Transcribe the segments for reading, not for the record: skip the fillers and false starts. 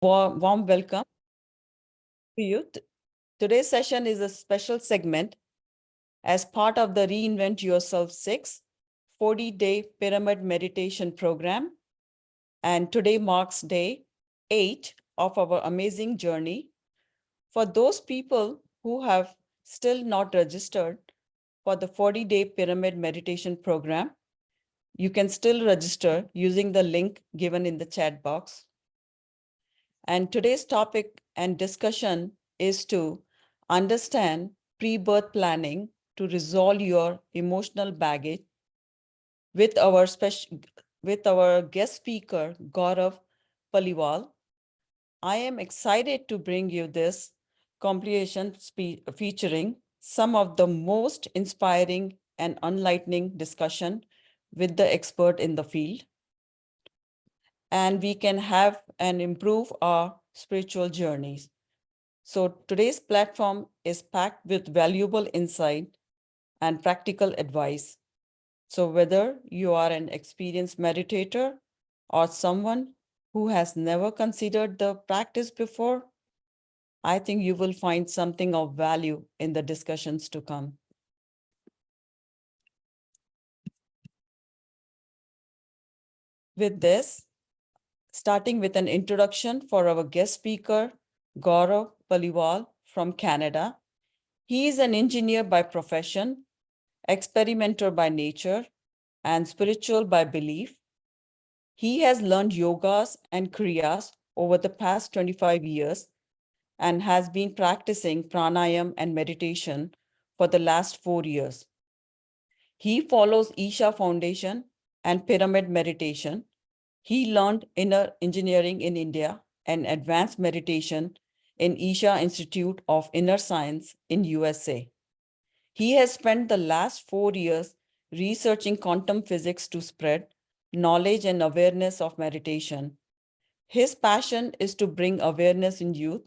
Warm welcome to you. Today's session is a special segment as part of the Reinvent Yourself-6 40-day pyramid meditation program. And today marks day 8 of our amazing journey. For those people who have still not registered for the 40-day pyramid meditation program, you can still register using the link given in the chat box. And today's topic and discussion is to understand pre-birth planning to resolve your emotional baggage with our guest speaker, Gaurav Paliwal. I am excited to bring you this compilation featuring some of the most inspiring and enlightening discussion with the expert in the field. And we can have and improve our spiritual journeys. So today's platform is packed with valuable insight and practical advice. So whether you are an experienced meditator or someone who has never considered the practice before, I think you will find something of value in the discussions to come. With this, starting with an introduction for our guest speaker, Gaurav Paliwal from Canada. He is an engineer by profession, experimenter by nature, and spiritual by belief. He has learned yogas and kriyas over the past 25 years and has been practicing pranayam and meditation for the last 4 years. He follows Isha Foundation and pyramid meditation. He learned inner engineering in India and advanced meditation in Isha Institute of Inner Science in USA. He has spent the last 4 years researching quantum physics to spread knowledge and awareness of meditation. His passion is to bring awareness in youth.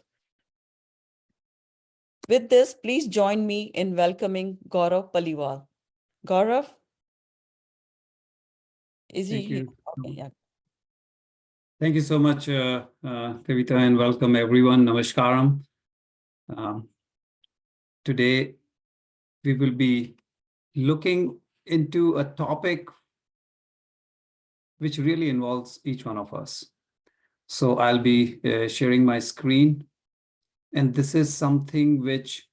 With this, please join me in welcoming Gaurav Paliwal. Gaurav? Is he here? Okay, yeah. Thank you so much, Kavita, and welcome everyone. Namaskaram. Today, we will be looking into a topic which really involves each one of us. So I'll be sharing my screen, and this is something which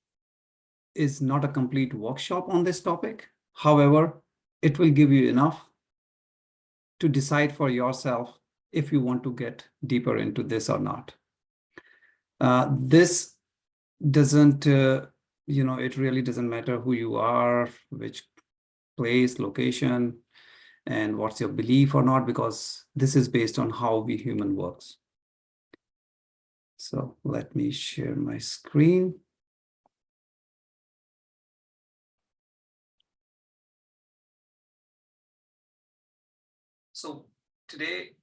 is not a complete workshop on this topic. However, it will give you enough to decide for yourself if you want to get deeper into this or not. This doesn't, it really doesn't matter who you are, which place, location, and what's your belief or not, because this is based on how we human works. So let me share my screen. So today,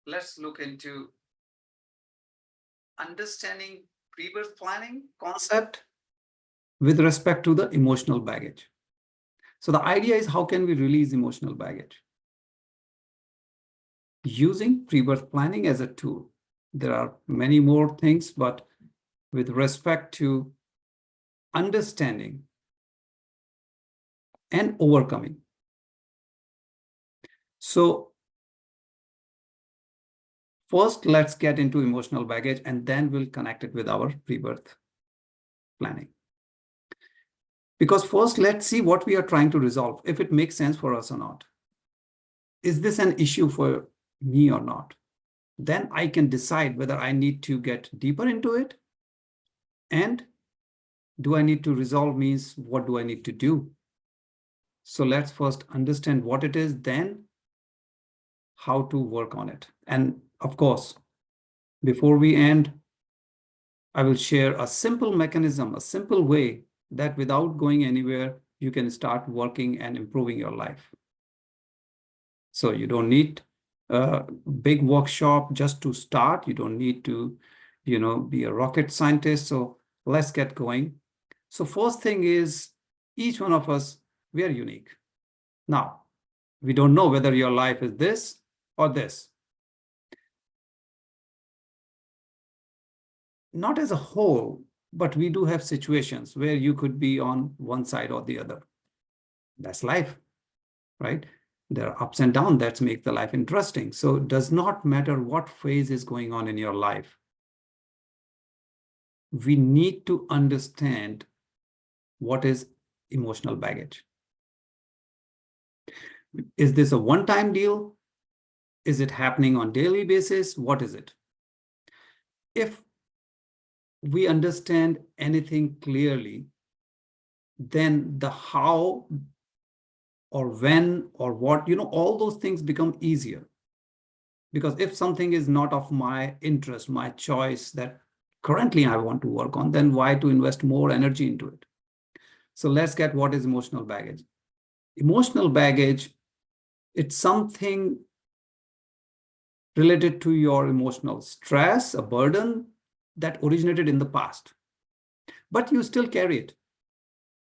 let's look into understanding pre-birth planning concept with respect to the emotional baggage. So the idea is, how can we release emotional baggage? Using pre-birth planning as a tool. There are many more things, but with respect to understanding and overcoming. So first, let's get into emotional baggage, and then we'll connect it with our pre-birth planning. Because first, let's see what we are trying to resolve, if it makes sense for us or not. Is this an issue for me or not? Then I can decide whether I need to get deeper into it. And do I need to resolve means what do I need to do? So let's first understand what it is, then how to work on it. And of course, before we end, I will share a simple mechanism, a simple way that without going anywhere, you can start working and improving your life. So you don't need a big workshop just to start. You don't need to, be a rocket scientist. So let's get going. So first thing is, each one of us, we are unique. Now, we don't know whether your life is this or this. not as a whole, but we do have situations where you could be on one side or the other. That's life, right? There are ups and downs that make the life interesting. So it does not matter what phase is going on in your life. We need to understand what is emotional baggage. Is this a one-time deal? Is it happening on daily basis? What is it? If we understand anything clearly, then the how or when or what, all those things become easier. Because if something is not of my interest, my choice that currently I want to work on, then why to invest more energy into it? So let's get what is emotional baggage. Emotional baggage, it's something related to your emotional stress, a burden that originated in the past, but you still carry it.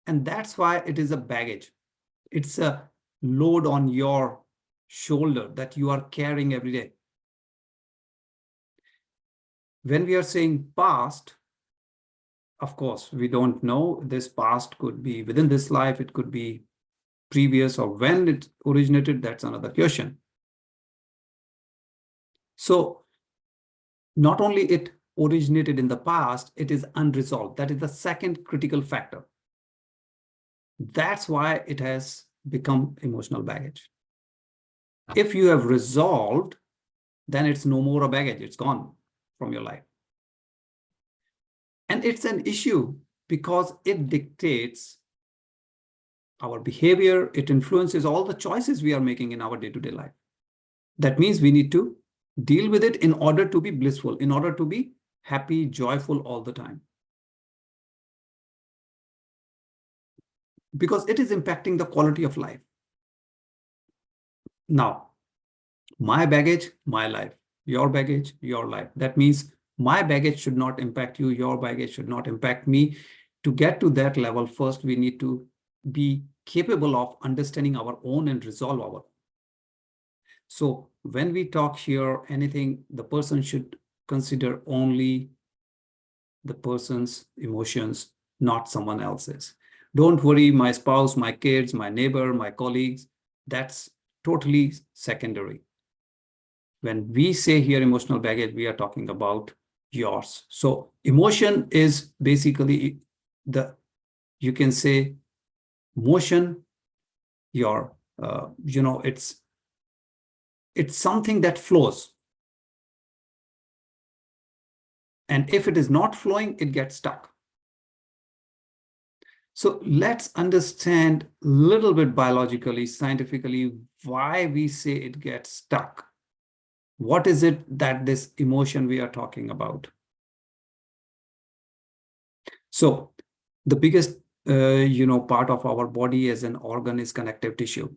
And that's why it is a baggage. It's a load on your shoulder that you are carrying every day. When we are saying past, of course, we don't know. This past could be within this life, it could be previous, or when it originated, that's another question. So not only it originated in the past, it is unresolved. That is the second critical factor. That's why it has become emotional baggage. If you have resolved, then it's no more a baggage. It's gone from your life. And it's an issue because it dictates our behavior. It influences all the choices we are making in our day-to-day life. That means we need to deal with it in order to be blissful, in order to be happy, joyful all the time. Because it is impacting the quality of life. Now, my baggage, my life. Your baggage, your life. That means my baggage should not impact you. Your baggage should not impact me. To get to that level, first, we need to be capable of understanding our own and resolve our own. So when we talk here, anything, the person should consider only the person's emotions, not someone else's. Don't worry, my spouse, my kids, my neighbor, my colleagues, that's totally secondary. When we say here emotional baggage, we are talking about yours. So emotion is basically you can say motion, your, it's something that flows. And if it is not flowing, it gets stuck. So let's understand a little bit biologically, scientifically, why we say it gets stuck. What is it that this emotion we are talking about? So the biggest, part of our body as an organ is connective tissue.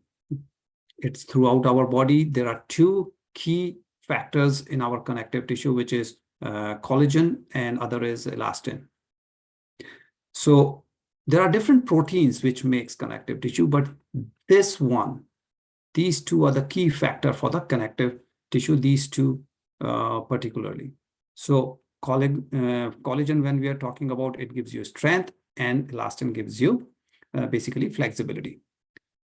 It's throughout our body. There are two key factors in our connective tissue, which is collagen and other is elastin. So there are different proteins which makes connective tissue, but these two are the key factor for the connective tissue, these two particularly. So collagen, when we are talking about, it gives you strength, and elastin gives you basically flexibility.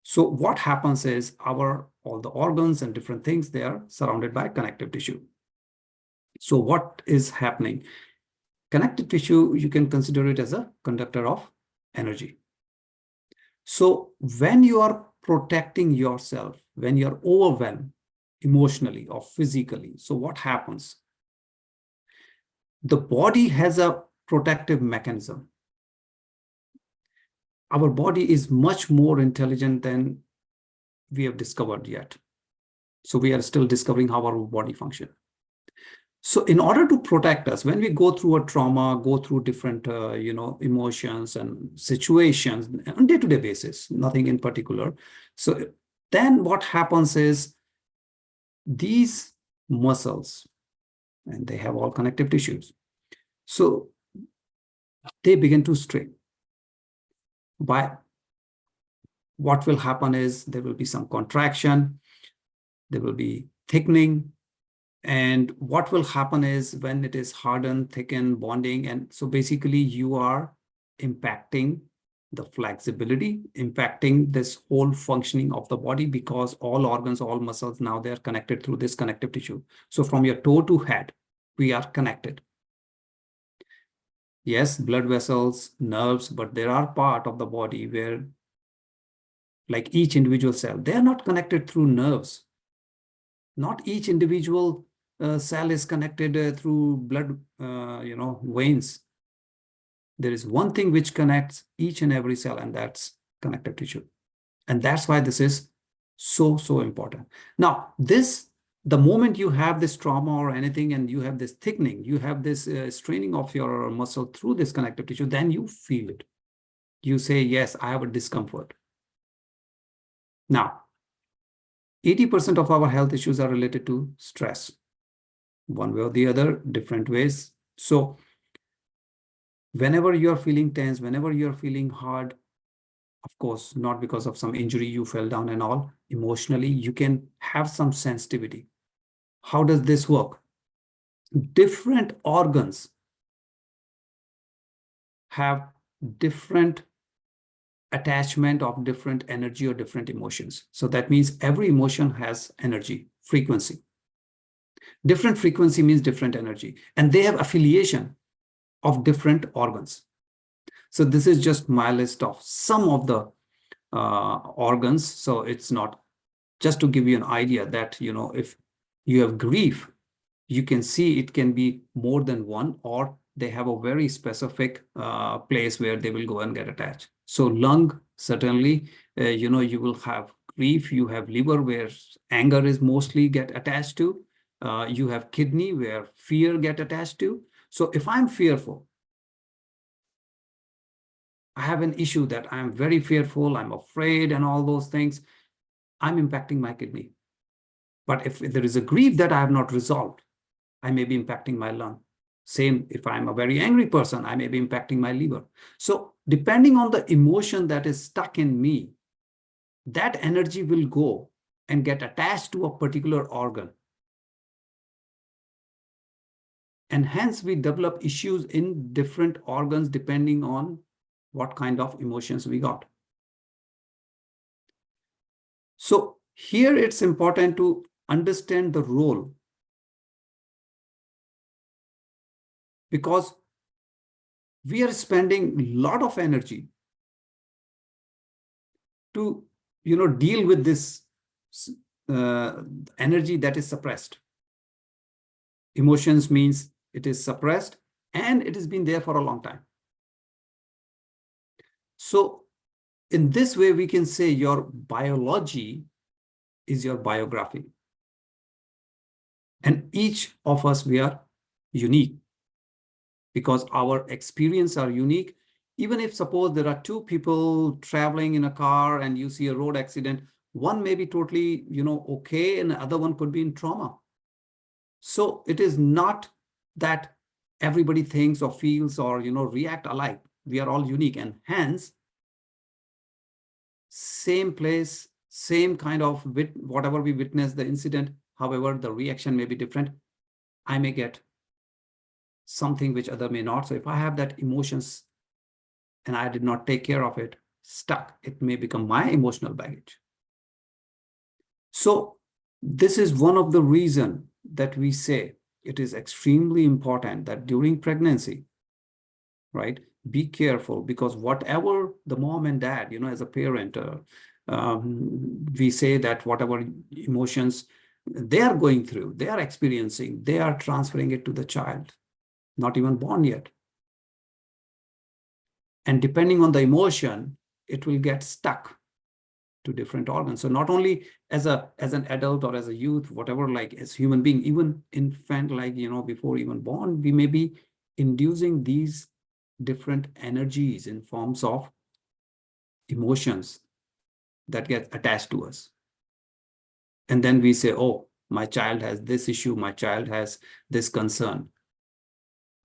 So what happens is all the organs and different things, they are surrounded by connective tissue. So what is happening? Connective tissue, you can consider it as a conductor of energy. So when you are protecting yourself, when you're overwhelmed emotionally or physically, so what happens? The body has a protective mechanism. Our body is much more intelligent than we have discovered yet. So we are still discovering how our body functions. So in order to protect us, when we go through a trauma, go through different, emotions and situations on day-to-day basis, nothing in particular. So then what happens is these muscles, and they have all connective tissues, so they begin to strain. What will happen is there will be some contraction, there will be thickening, And what will happen is when it is hardened, thickened, bonding, and so basically you are impacting the flexibility, impacting this whole functioning of the body, because all organs, all muscles, now they are connected through this connective tissue. So from your toe to head, we are connected. Yes, blood vessels, nerves, but there are part of the body where, like each individual cell, they are not connected through nerves. Not each individual cell is connected through blood, veins. There is one thing which connects each and every cell, and that's connective tissue. And that's why this is so, so important. Now, the moment you have this trauma or anything, and you have this thickening, you have this straining of your muscle through this connective tissue, then you feel it. You say, yes, I have a discomfort. Now, 80% of our health issues are related to stress, one way or the other, different ways. So whenever you're feeling tense, whenever you're feeling hard, of course, not because of some injury, you fell down and all, emotionally, you can have some sensitivity. How does this work? Different organs have different attachment of different energy or different emotions. So that means every emotion has energy, frequency. Different frequency means different energy, and they have affiliation of different organs. So this is just my list of some of the organs. So it's not, just to give you an idea that, if you have grief, you can see it can be more than one, or they have a very specific place where they will go and get attached. So lung, certainly, you will have grief. You have liver, where anger is mostly get attached to. You have kidney, where fear get attached to. So if I'm fearful, I have an issue that I'm very fearful, I'm afraid, and all those things, I'm impacting my kidney. But if there is a grief that I have not resolved, I may be impacting my lung. Same, if I'm a very angry person, I may be impacting my liver. So depending on the emotion that is stuck in me, that energy will go and get attached to a particular organ. And hence we develop issues in different organs depending on what kind of emotions we got. So here it's important to understand the role, because we are spending a lot of energy to deal with this energy that is suppressed. Emotions means it is suppressed and it has been there for a long time. So in this way, we can say your biology is your biography. And each of us, we are unique because our experiences are unique. Even if suppose there are two people traveling in a car and you see a road accident, one may be totally, okay, and the other one could be in trauma. So it is not that everybody thinks or feels or, react alike. We are all unique, and hence same place, same kind of whatever we witness the incident. However, the reaction may be different. I may get something which other may not. So if I have that emotions and I did not take care of it, stuck, it may become my emotional baggage. So this is one of the reasons that we say it is extremely important that during pregnancy, right, be careful, because whatever the mom and dad, as a parent, we say that whatever emotions they are going through, they are experiencing, they are transferring it to the child, not even born yet. And depending on the emotion, it will get stuck to different organs. So not only as an adult or as a youth, whatever, like as human being, even infant, like, before even born, we may be inducing these different energies in forms of emotions that get attached to us. And then we say, oh, my child has this issue, my child has this concern.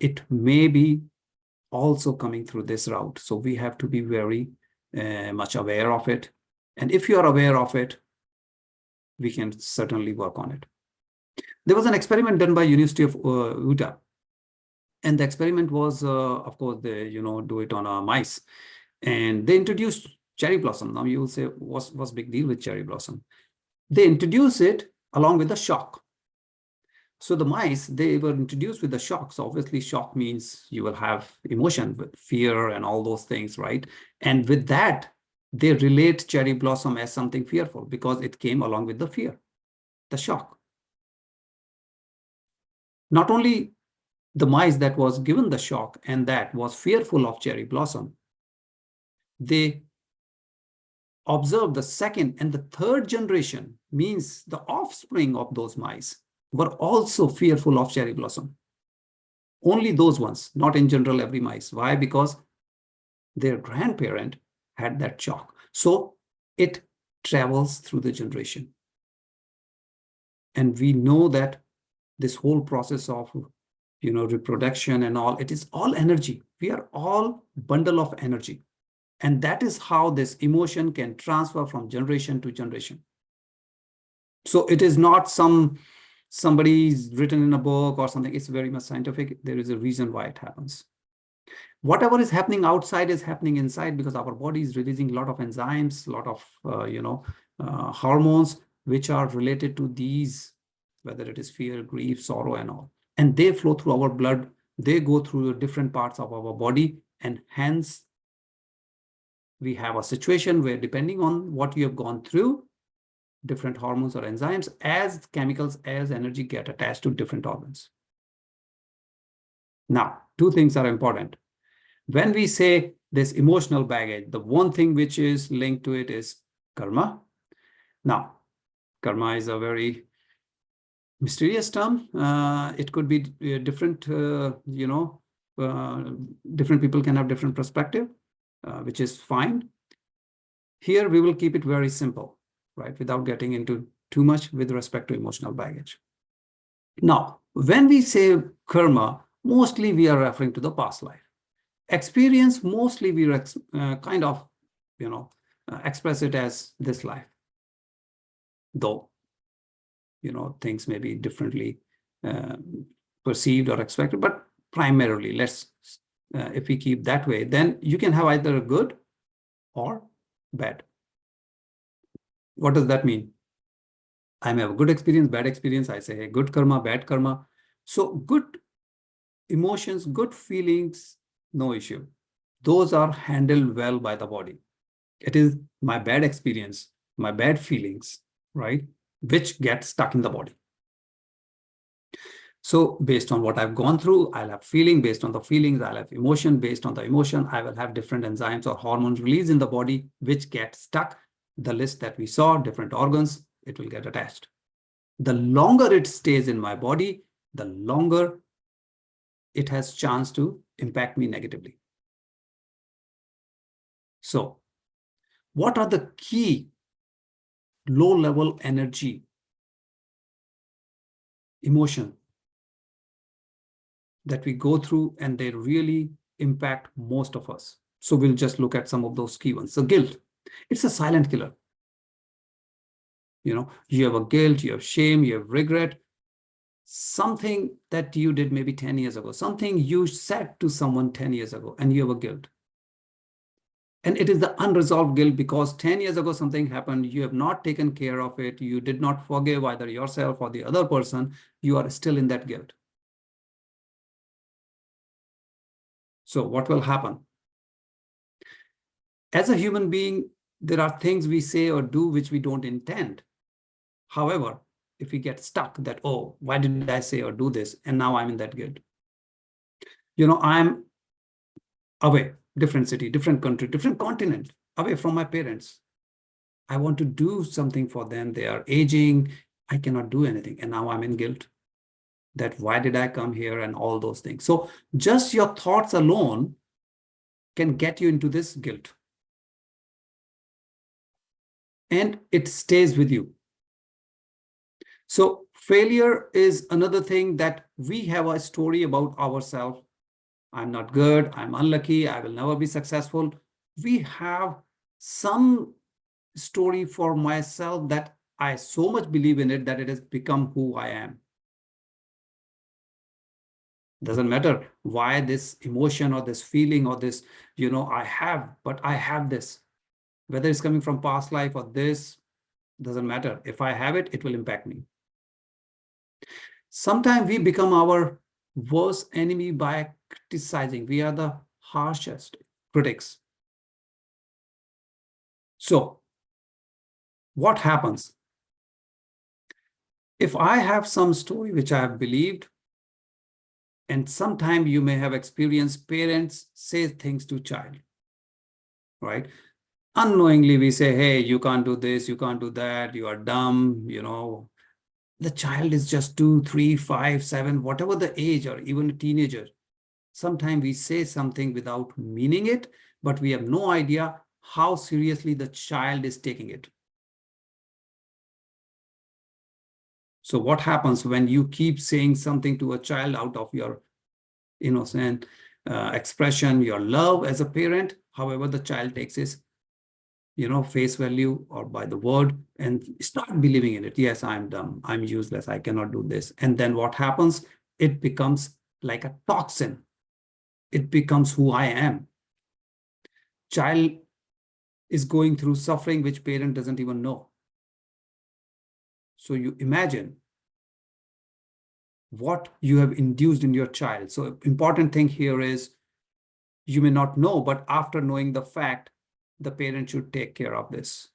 It may be also coming through this route. So we have to be very much aware of it. And if you are aware of it, we can certainly work on it. There was an experiment done by University of Utah. And the experiment was, of course, they do it on mice. And they introduced cherry blossom. Now you will say, what's big deal with cherry blossom? They introduce it along with the shock. So the mice, they were introduced with the shock. So obviously shock means you will have emotion, with fear and all those things, right? And with that, they relate cherry blossom as something fearful because it came along with the fear, the shock. Not only the mice that was given the shock and that was fearful of cherry blossom, they observed the second and the third generation, means the offspring of those mice, were also fearful of cherry blossom. Only those ones, not in general every mice. Why? Because their grandparent had that shock. So it travels through the generation. And we know that this whole process of reproduction and all, it is all energy. We are all bundle of energy. And that is how this emotion can transfer from generation to generation. So it is not somebody's written in a book or something. It's very much scientific. There is a reason why it happens. Whatever is happening outside is happening inside because our body is releasing a lot of enzymes, a lot of hormones, which are related to these, whether it is fear, grief, sorrow, and all. And they flow through our blood. They go through different parts of our body. And hence, we have a situation where depending on what you have gone through, different hormones or enzymes as chemicals, as energy get attached to different organs. Now, two things are important. When we say this emotional baggage, the one thing which is linked to it is karma. Now, karma is a very mysterious term. It could be different, different people can have different perspective, which is fine. Here, we will keep it very simple, right? Without getting into too much with respect to emotional baggage. Now, when we say karma, mostly we are referring to the past life. Experience, mostly we kind of, express it as this life. Though, things may be differently perceived or expected, but primarily, if we keep that way, then you can have either a good or bad. What does that mean? I may have a good experience, bad experience. I say, hey, good karma, bad karma. So good emotions, good feelings, no issue. Those are handled well by the body. It is my bad experience, my bad feelings, right, which get stuck in the body. So based on what I've gone through, I'll have feeling. Based on the feelings, I'll have emotion. Based on the emotion, I will have different enzymes or hormones released in the body, which get stuck. The list that we saw, different organs, it will get attached. The longer it stays in my body, the longer it has chance to impact me negatively. So what are the key low-level energy emotion that we go through and they really impact most of us? So we'll just look at some of those key ones. So guilt, it's a silent killer. You have a guilt, you have shame, you have regret, something that you did maybe 10 years ago, something you said to someone 10 years ago, and you have a guilt. And it is the unresolved guilt because 10 years ago something happened, you have not taken care of it, you did not forgive either yourself or the other person, you are still in that guilt. So what will happen? As a human being, there are things we say or do which we don't intend. However, if we get stuck that, oh, why did I say or do this? And now I'm in that guilt. I'm away, different city, different country, different continent, away from my parents. I want to do something for them. They are aging. I cannot do anything. And now I'm in guilt that why did I come here and all those things. So just your thoughts alone can get you into this guilt. And it stays with you. So failure is another thing that we have a story about ourselves. I'm not good. I'm unlucky. I will never be successful. We have some story for myself that I so much believe in it that it has become who I am. Doesn't matter why this emotion or this feeling or this, I have, but I have this. Whether it's coming from past life or this, doesn't matter. If I have it, it will impact me. Sometimes we become our worst enemy by criticizing. We are the harshest critics. So, what happens? If I have some story which I have believed, and sometime you may have experienced parents say things to child, right? Unknowingly, we say, hey, you can't do this, you can't do that, you are dumb, The child is just 2, 3, 5, 7, whatever the age, or even a teenager. Sometimes we say something without meaning it, but we have no idea how seriously the child is taking it. So what happens when you keep saying something to a child out of your innocent expression, your love as a parent, however the child takes his face value or by the word and start believing in it. Yes, I'm dumb, I'm useless, I cannot do this. And then what happens? It becomes like a toxin. It becomes who I am. Child is going through suffering which parent doesn't even know. So you imagine what you have induced in your child. So important thing here is you may not know, but after knowing the fact, the parent should take care of this.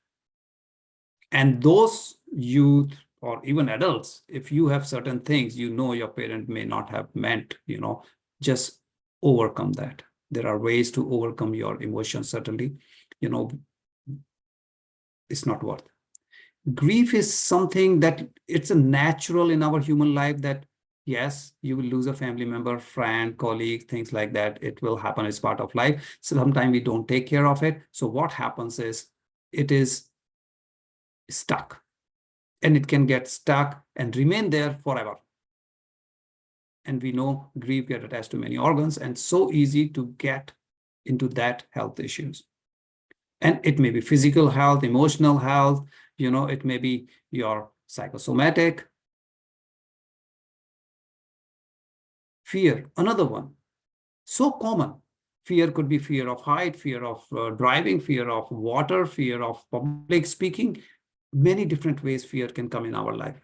And those youth or even adults, if you have certain things, your parent may not have meant, just overcome that. There are ways to overcome your emotions, certainly, it's not worth. Grief is something that it's a natural in our human life that, yes, you will lose a family member, friend, colleague, things like that. It will happen as part of life. So sometimes we don't take care of it. So what happens is it is stuck. And it can get stuck and remain there forever. And we know grief get attached to many organs and so easy to get into that health issues. And it may be physical health, emotional health, it may be your psychosomatic. Fear, another one, so common. Fear could be fear of height, fear of driving, fear of water, fear of public speaking. Many different ways fear can come in our life.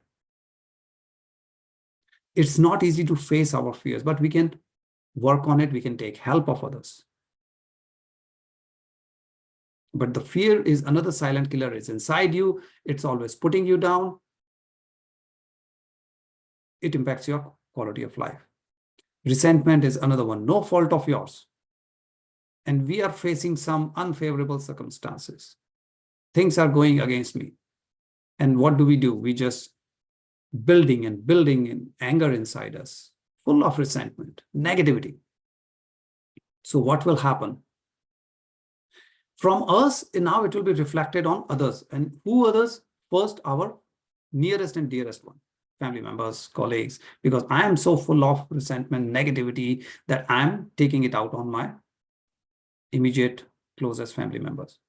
It's not easy to face our fears, but we can work on it. We can take help of others. But the fear is another silent killer. It's inside you. It's always putting you down. It impacts your quality of life. Resentment is another one. No fault of yours. And we are facing some unfavorable circumstances. Things are going against me. And what do? We just building in anger inside us, full of resentment, negativity. So what will happen? From us, now it will be reflected on others. And who others? First, our nearest and dearest one, family members, colleagues, because I am so full of resentment, negativity, that I'm taking it out on my immediate, closest family members.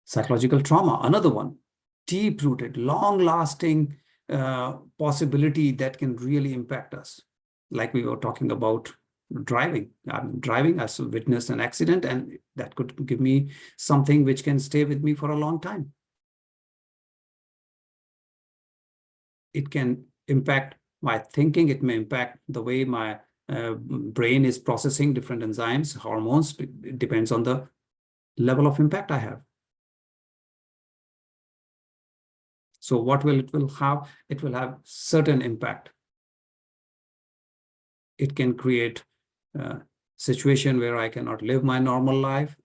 Psychological trauma, another one, deep-rooted, long-lasting possibility that can really impact us. Like we were talking about driving. I'm driving, I witnessed an accident, and that could give me something which can stay with me for a long time. It can impact my thinking. It may impact the way my brain is processing different enzymes, hormones. It depends on the level of impact I have. So what will it will have? It will have certain impact. It can create a situation where I cannot live my normal life.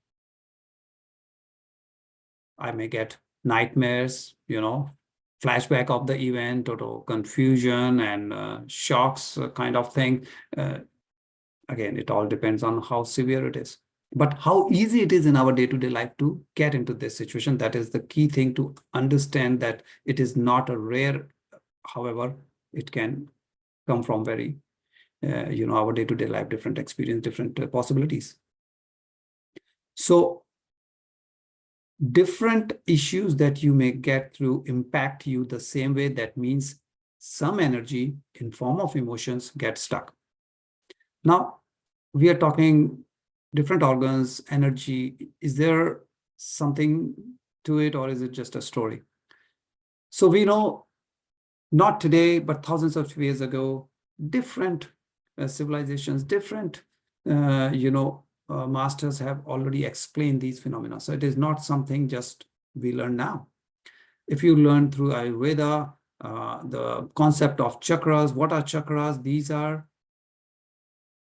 I may get nightmares, flashback of the event, total confusion and shocks kind of thing. Again, it all depends on how severe it is. But how easy it is in our day-to-day life to get into this situation. That is the key thing, to understand that it is not a rare. However, it can come from very, our day-to-day life, different experience, different possibilities. So different issues that you may get through impact you the same way. That means some energy in form of emotions gets stuck. Now, we are talking different organs, energy. Is there something to it, or is it just a story? So we know, not today, but thousands of years ago, different civilizations, different, masters have already explained these phenomena. So it is not something just we learn now. If you learn through Ayurveda, the concept of chakras, what are chakras? These are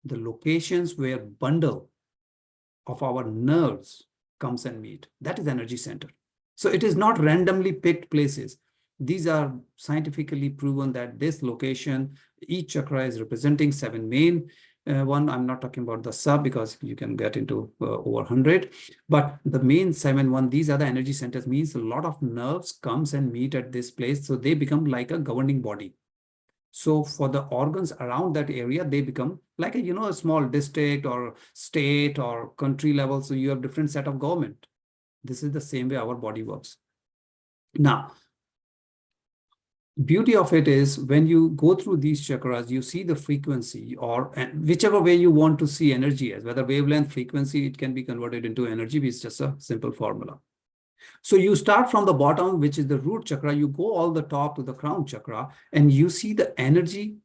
the locations where bundle of our nerves comes and meet. That is energy center. So it is not randomly picked places. These are scientifically proven that this location, each chakra is representing 7 main one. I'm not talking about the sub because you can get into over 100, but the main 7 these are the energy centers, means a lot of nerves comes and meet at this place. So they become like a governing body. So for the organs around that area, they become like a small district or state or country level. So you have different set of government. This is the same way our body works. Now, beauty of it is when you go through these chakras, you see the frequency, or whichever way you want to see energy as, whether wavelength, frequency, it can be converted into energy. It's just a simple formula. So you start from the bottom, which is the root chakra, you go all the top to the crown chakra, and you see the energy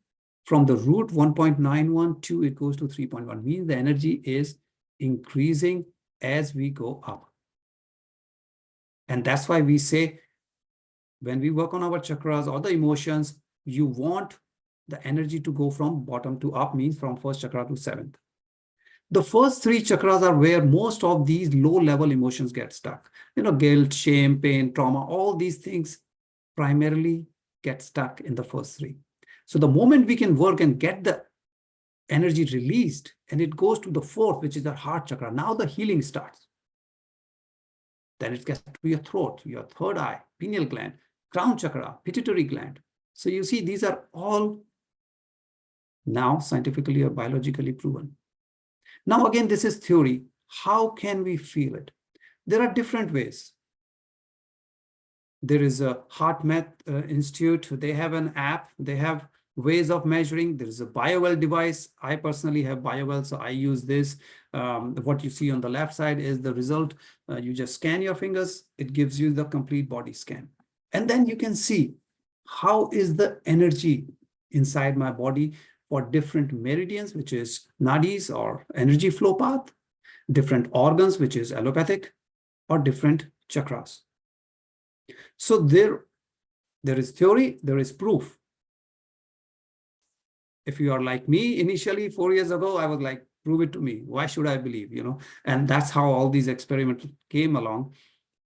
from the root 1.91 to it goes to 3.1, means the energy is increasing as we go up. And that's why we say, when we work on our chakras or the emotions, you want the energy to go from bottom to up, means from first chakra to seventh. The first 3 chakras are where most of these low-level emotions get stuck. Guilt, shame, pain, trauma, all these things primarily get stuck in the first 3. So the moment we can work and get the energy released, and it goes to the 4th, which is the heart chakra, now the healing starts. Then it gets to your throat, your third eye, pineal gland, crown chakra, pituitary gland. So you see, these are all now scientifically or biologically proven. Now, again, this is theory. How can we feel it? There are different ways. There is a HeartMath Institute. They have an app. They have ways of measuring. There is a BioWell device. I personally have BioWell, so I use this. What you see on the left side is the result. You just scan your fingers. It gives you the complete body scan. And then you can see how is the energy inside my body for different meridians, which is nadis or energy flow path, different organs, which is allopathic, or different chakras. So there is theory, there is proof. If you are like me, initially 4 years ago, I was like, prove it to me. Why should I believe, And that's how all these experiments came along.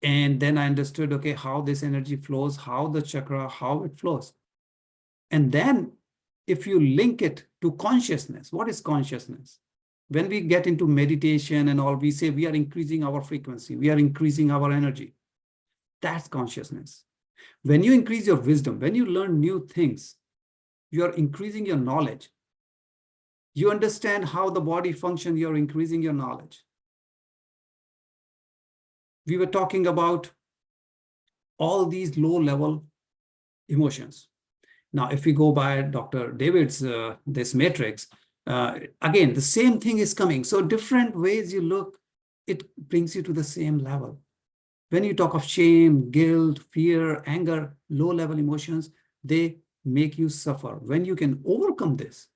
And then I understood, okay, how this energy flows, how the chakra, how it flows. And then if you link it to consciousness, what is consciousness? When we get into meditation and all, we say we are increasing our frequency, we are increasing our energy. That's consciousness. When you increase your wisdom, when you learn new things, you are increasing your knowledge. You understand how the body functions, you're increasing your knowledge. We were talking about all these low-level emotions. Now, if we go by Dr. David's, this matrix, again, the same thing is coming. So different ways you look, it brings you to the same level. When you talk of shame, guilt, fear, anger, low-level emotions, they make you suffer. When you can overcome this,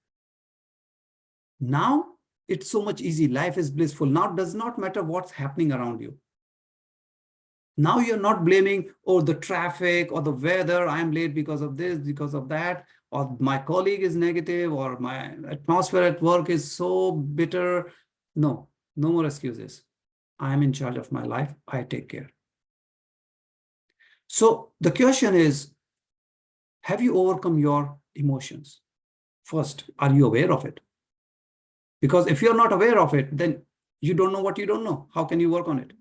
now it's so much easy. Life is blissful. Now it does not matter what's happening around you. Now you're not blaming, oh, the traffic or the weather, I'm late because of this, because of that, or my colleague is negative, or my atmosphere at work is so bitter. No, no more excuses. I'm in charge of my life. I take care. So the question is, have you overcome your emotions? First, are you aware of it? Because if you're not aware of it, then you don't know what you don't know. How can you work on it?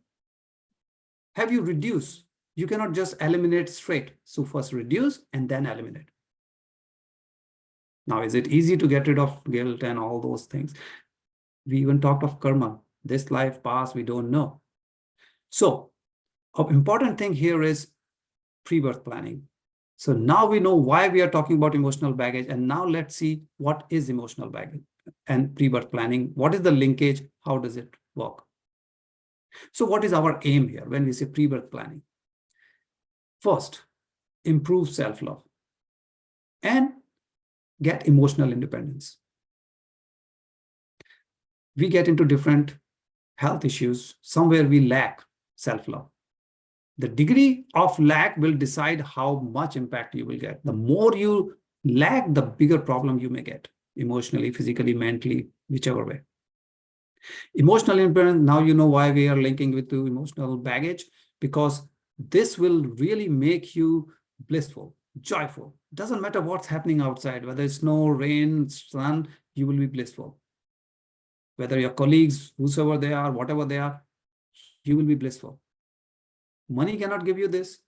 Have you reduced? You cannot just eliminate straight. So first reduce and then eliminate. Now, is it easy to get rid of guilt and all those things? We even talked of karma. This life, past, we don't know. So an important thing here is pre-birth planning. So now we know why we are talking about emotional baggage. And now let's see what is emotional baggage and pre-birth planning. What is the linkage? How does it work? So what is our aim here when we say pre-birth planning? First, improve self-love and get emotional independence. We get into different health issues. Somewhere we lack self-love. The degree of lack will decide how much impact you will get. The more you lack, the bigger problem you may get, emotionally, physically, mentally, whichever way. Emotional independence, now you know why we are linking with the emotional baggage, because this will really make you blissful, joyful. Doesn't matter what's happening outside, whether it's snow, rain, sun, you will be blissful. Whether your colleagues, whosoever they are, whatever they are, you will be blissful. Money cannot give you this.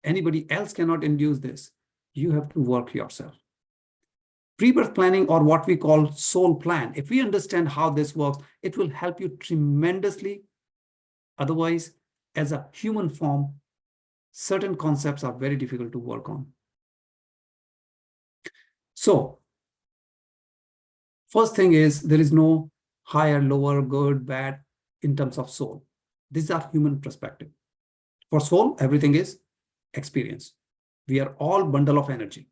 Anybody else cannot induce this. You have to work yourself. Pre-birth planning, or what we call soul plan, if we understand how this works, it will help you tremendously. Otherwise, as a human form, certain concepts are very difficult to work on. So, first thing is, there is no higher, lower, good, bad in terms of soul. These are human perspective. For soul, everything is experience. We are all bundle of energy.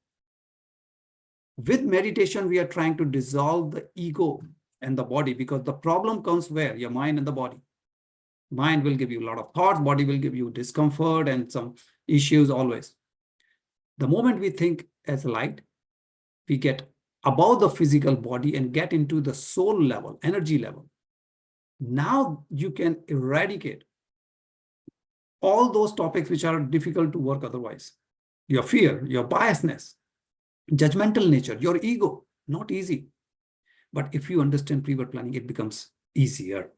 With meditation, we are trying to dissolve the ego and the body, because the problem comes where? Your mind and the body. Mind will give you a lot of thoughts, body will give you discomfort and some issues always. The moment we think as light, we get above the physical body and get into the soul level, energy level. Now you can eradicate all those topics which are difficult to work otherwise. Your fear, your biasness, judgmental nature, your ego, not easy. But if you understand pre-birth planning, it becomes easier.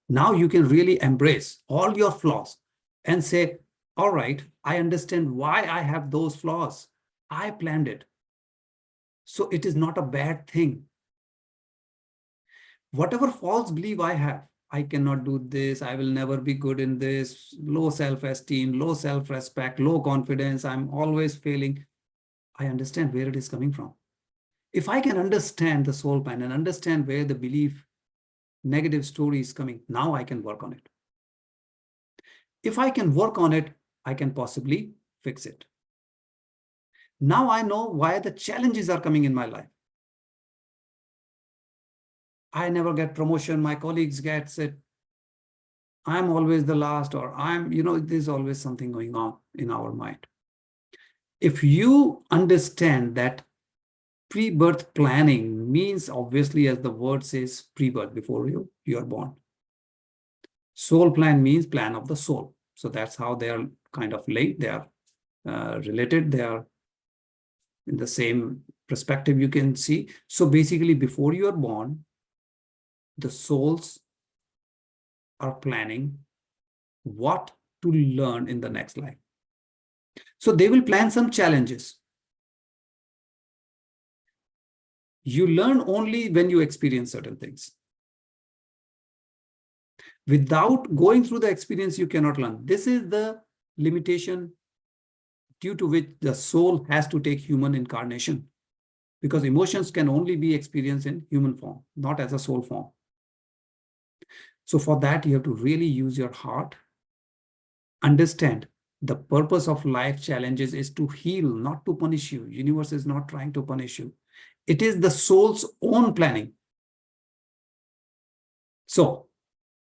Now you can really embrace all your flaws and say, all right, I understand why I have those flaws. I planned it. So it is not a bad thing. Whatever false belief I have, I cannot do this, I will never be good in this, low self-esteem, low self-respect, low confidence, I'm always failing. I understand where it is coming from. If I can understand the soul plan and understand where the belief, negative story is coming, now I can work on it. If I can work on it, I can possibly fix it. Now I know why the challenges are coming in my life. I never get promotion, my colleagues gets it. I'm always the last, or there's always something going on in our mind. If you understand that pre-birth planning means, obviously, as the word says, pre-birth, before you are born. Soul plan means plan of the soul. So that's how they are kind of linked. They are related. They are in the same perspective, you can see. So basically, before you are born, the souls are planning what to learn in the next life. So they will plan some challenges. You learn only when you experience certain things. Without going through the experience, you cannot learn. This is the limitation due to which the soul has to take human incarnation, because emotions can only be experienced in human form, not as a soul form. So for that, you have to really use your heart. Understand the purpose of life challenges is to heal, not to punish you. Universe is not trying to punish you. It is the soul's own planning. So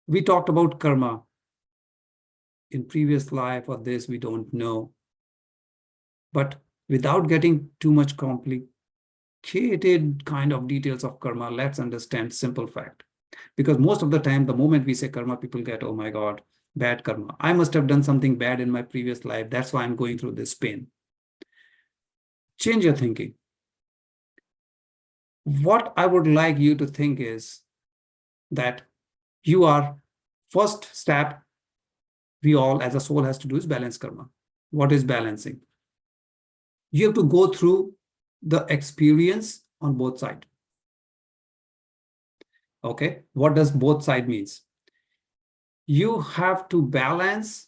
we talked about karma in previous life, or this, we don't know. But without getting too much complicated kind of details of karma, let's understand simple fact. Because most of the time, the moment we say karma, people get, oh my God, bad karma. I must have done something bad in my previous life. That's why I'm going through this pain. Change your thinking. What I would like you to think is that you are, first step, we all as a soul has to do is balance karma. What is balancing? You have to go through the experience on both sides. Okay, what does both side means? You have to balance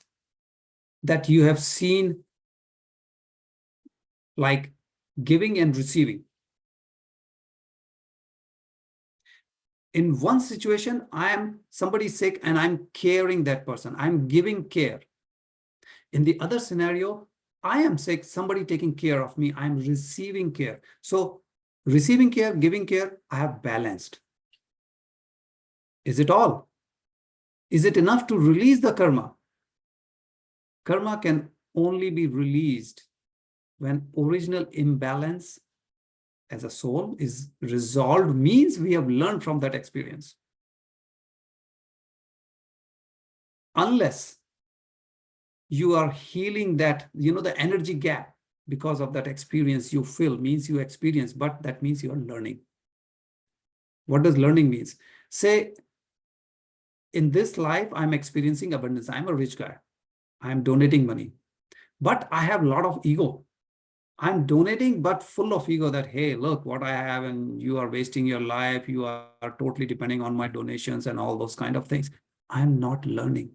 that you have seen like giving and receiving. In one situation, somebody sick and I'm caring that person. I'm giving care. In the other scenario, I am sick, somebody taking care of me. I'm receiving care. So receiving care, giving care, I have balanced. Is it all? Is it enough to release the karma? Karma can only be released when original imbalance as a soul is resolved, means we have learned from that experience. Unless you are healing that, the energy gap because of that experience you feel, means you experience, but that means you are learning. What does learning means? Say, in this life, I'm experiencing abundance. I'm a rich guy. I'm donating money, but I have a lot of ego. I'm donating, but full of ego that, hey, look what I have, and you are wasting your life. You are totally depending on my donations and all those kind of things. I'm not learning.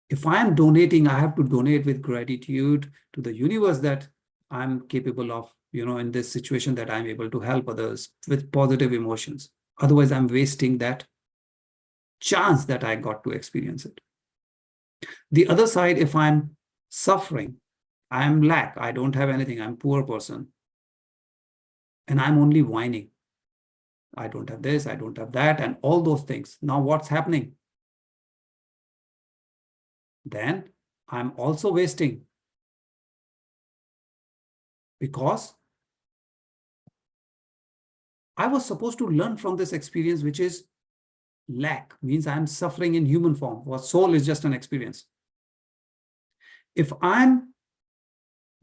If I'm donating, I have to donate with gratitude to the universe that I'm capable of, in this situation, that I'm able to help others with positive emotions. Otherwise, I'm wasting that chance that I got to experience it. The other side, if I'm suffering, I'm lack, I don't have anything, I'm a poor person, and I'm only whining. I don't have this, I don't have that, and all those things. Now what's happening? Then I'm also wasting, because I was supposed to learn from this experience, which is lack, means I'm suffering in human form. What soul is just an experience. If I'm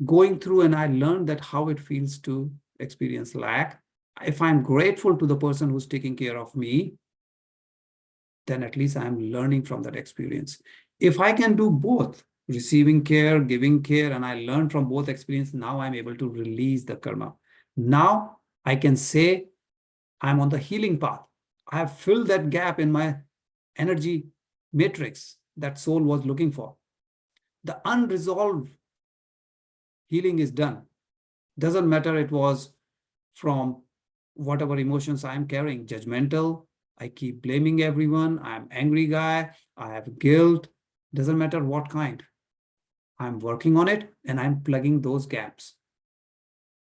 going through and I learned that how it feels to experience lack, if I'm grateful to the person who's taking care of me, then at least I'm learning from that experience. If I can do both, receiving care, giving care, and I learn from both experience, now I'm able to release the karma. Now I can say I'm on the healing path. I have filled that gap in my energy matrix that soul was looking for. The unresolved healing is done. Doesn't matter it was from whatever emotions I'm carrying, judgmental, I keep blaming everyone, I'm angry guy, I have guilt, doesn't matter what kind. I'm working on it and I'm plugging those gaps.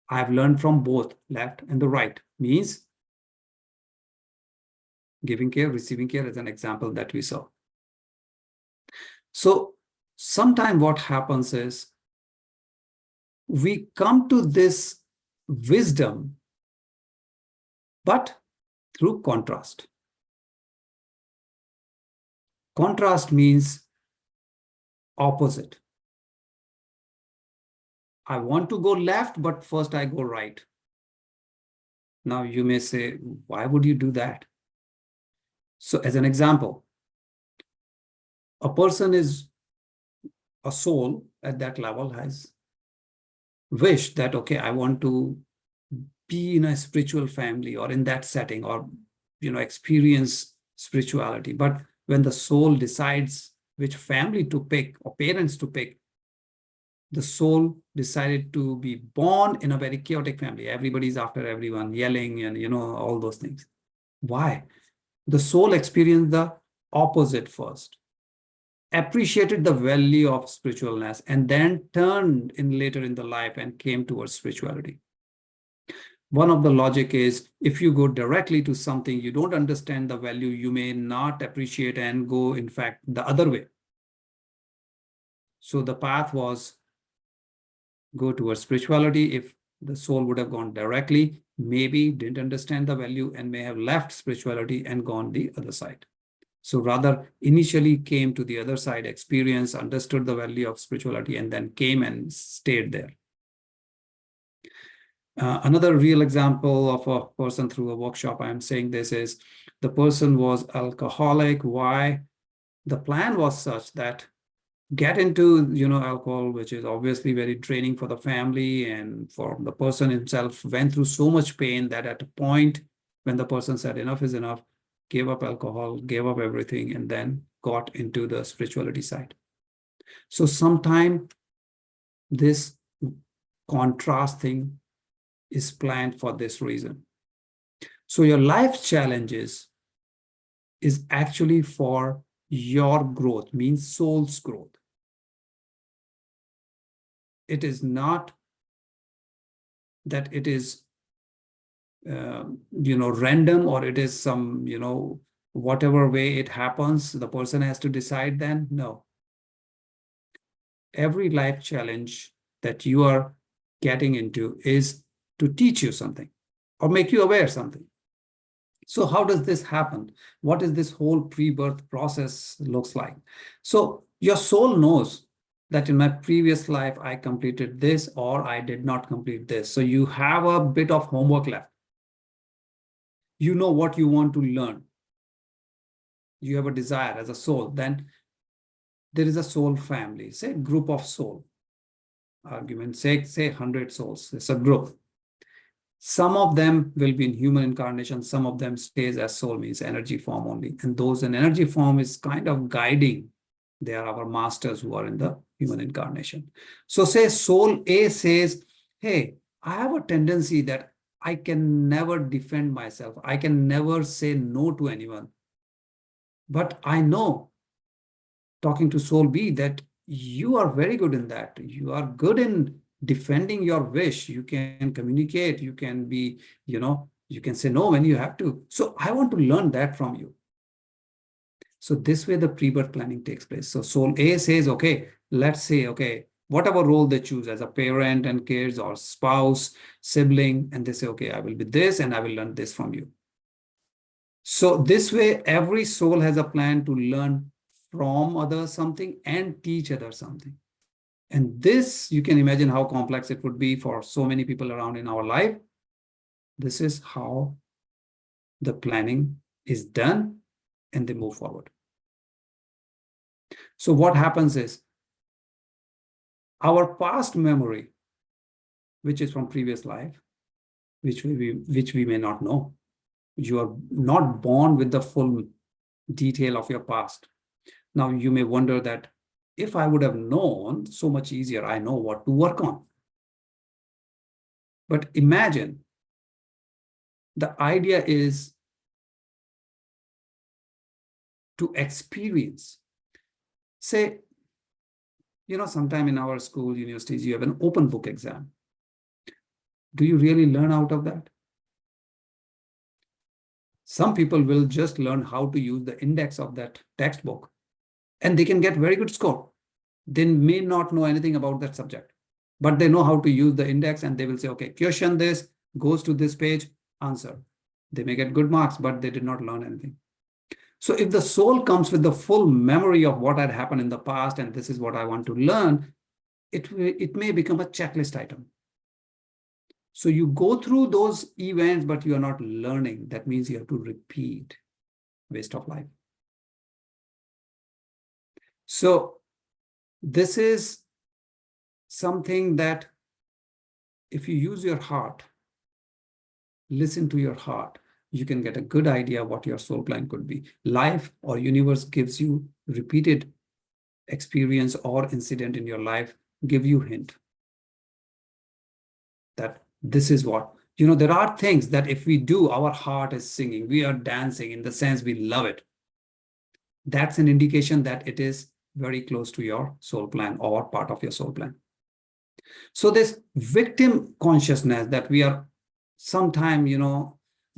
I've learned from both left and the right, means giving care, receiving care is an example that we saw. So sometimes what happens is we come to this wisdom, but through contrast. Contrast means opposite. I want to go left, but first I go right. Now you may say, why would you do that? So as an example, a person is a soul at that level has wished that, okay, I want to be in a spiritual family or in that setting, or, experience spirituality. But when the soul decides which family to pick or parents to pick, the soul decided to be born in a very chaotic family. Everybody's after everyone, yelling and, all those things. Why? The soul experienced the opposite first, appreciated the value of spiritualness, and then turned in later in the life and came towards spirituality. One of the logic is, if you go directly to something you don't understand the value, you may not appreciate and go, in fact, the other way. So the path was go towards spirituality. If the soul would have gone directly, maybe didn't understand the value and may have left spirituality and gone the other side. So rather, initially came to the other side, experienced, understood the value of spirituality, and then came and stayed there. Another real example of a person through a workshop, I'm saying this, is the person was alcoholic. Why? The plan was such that get into, alcohol, which is obviously very draining for the family and for the person himself, went through so much pain that at a point when the person said enough is enough, gave up alcohol, gave up everything, and then got into the spirituality side. So sometime this contrast thing is planned for this reason. So your life challenges is actually for your growth, means soul's growth. It is not that it is random, or it is some, whatever way it happens, the person has to decide then. No. Every life challenge that you are getting into is to teach you something or make you aware of something. So how does this happen? What is this whole pre-birth process looks like? So your soul knows that in my previous life, I completed this or I did not complete this. So you have a bit of homework left. You know what you want to learn. You have a desire as a soul. Then there is a soul family, say group of soul. Argument sake, say 100 souls. It's a group. Some of them will be in human incarnation. Some of them stays as soul, means energy form only. And those in energy form is kind of guiding. They are our masters who are in the human incarnation. So say soul A says, hey, I have a tendency that I can never defend myself. I can never say no to anyone. But I know, talking to soul B, that you are very good in that. You are good in defending your wish. You can communicate. You can be, you can say no when you have to. So I want to learn that from you. So this way the pre-birth planning takes place. So soul A says, okay, let's say, okay, whatever role they choose as a parent and kids or spouse, sibling, and they say, okay, I will be this and I will learn this from you. So this way, every soul has a plan to learn from others something and teach others something. And this, you can imagine how complex it would be for so many people around in our life. This is how the planning is done, and they move forward. So what happens is, our past memory, which is from previous life, which we may not know. You are not born with the full detail of your past. Now you may wonder that if I would have known, so much easier, I know what to work on. But imagine, the idea is to experience. Say, sometime in our school, universities, you have an open book exam. Do you really learn out of that? Some people will just learn how to use the index of that textbook, and they can get very good score. They may not know anything about that subject, but they know how to use the index, and they will say, okay, question this, goes to this page, answer. They may get good marks, but they did not learn anything. So if the soul comes with the full memory of what had happened in the past, and this is what I want to learn, it may become a checklist item. So you go through those events, but you are not learning. That means you have to repeat. Waste of life. So this is something that if you use your heart, listen to your heart, you can get a good idea what your soul plan could be. Life or universe gives you repeated experience or incident in your life, give you hint that this is what, there are things that if we do, our heart is singing, we are dancing, in the sense we love it. That's an indication that it is very close to your soul plan or part of your soul plan. So this victim consciousness that we are sometime,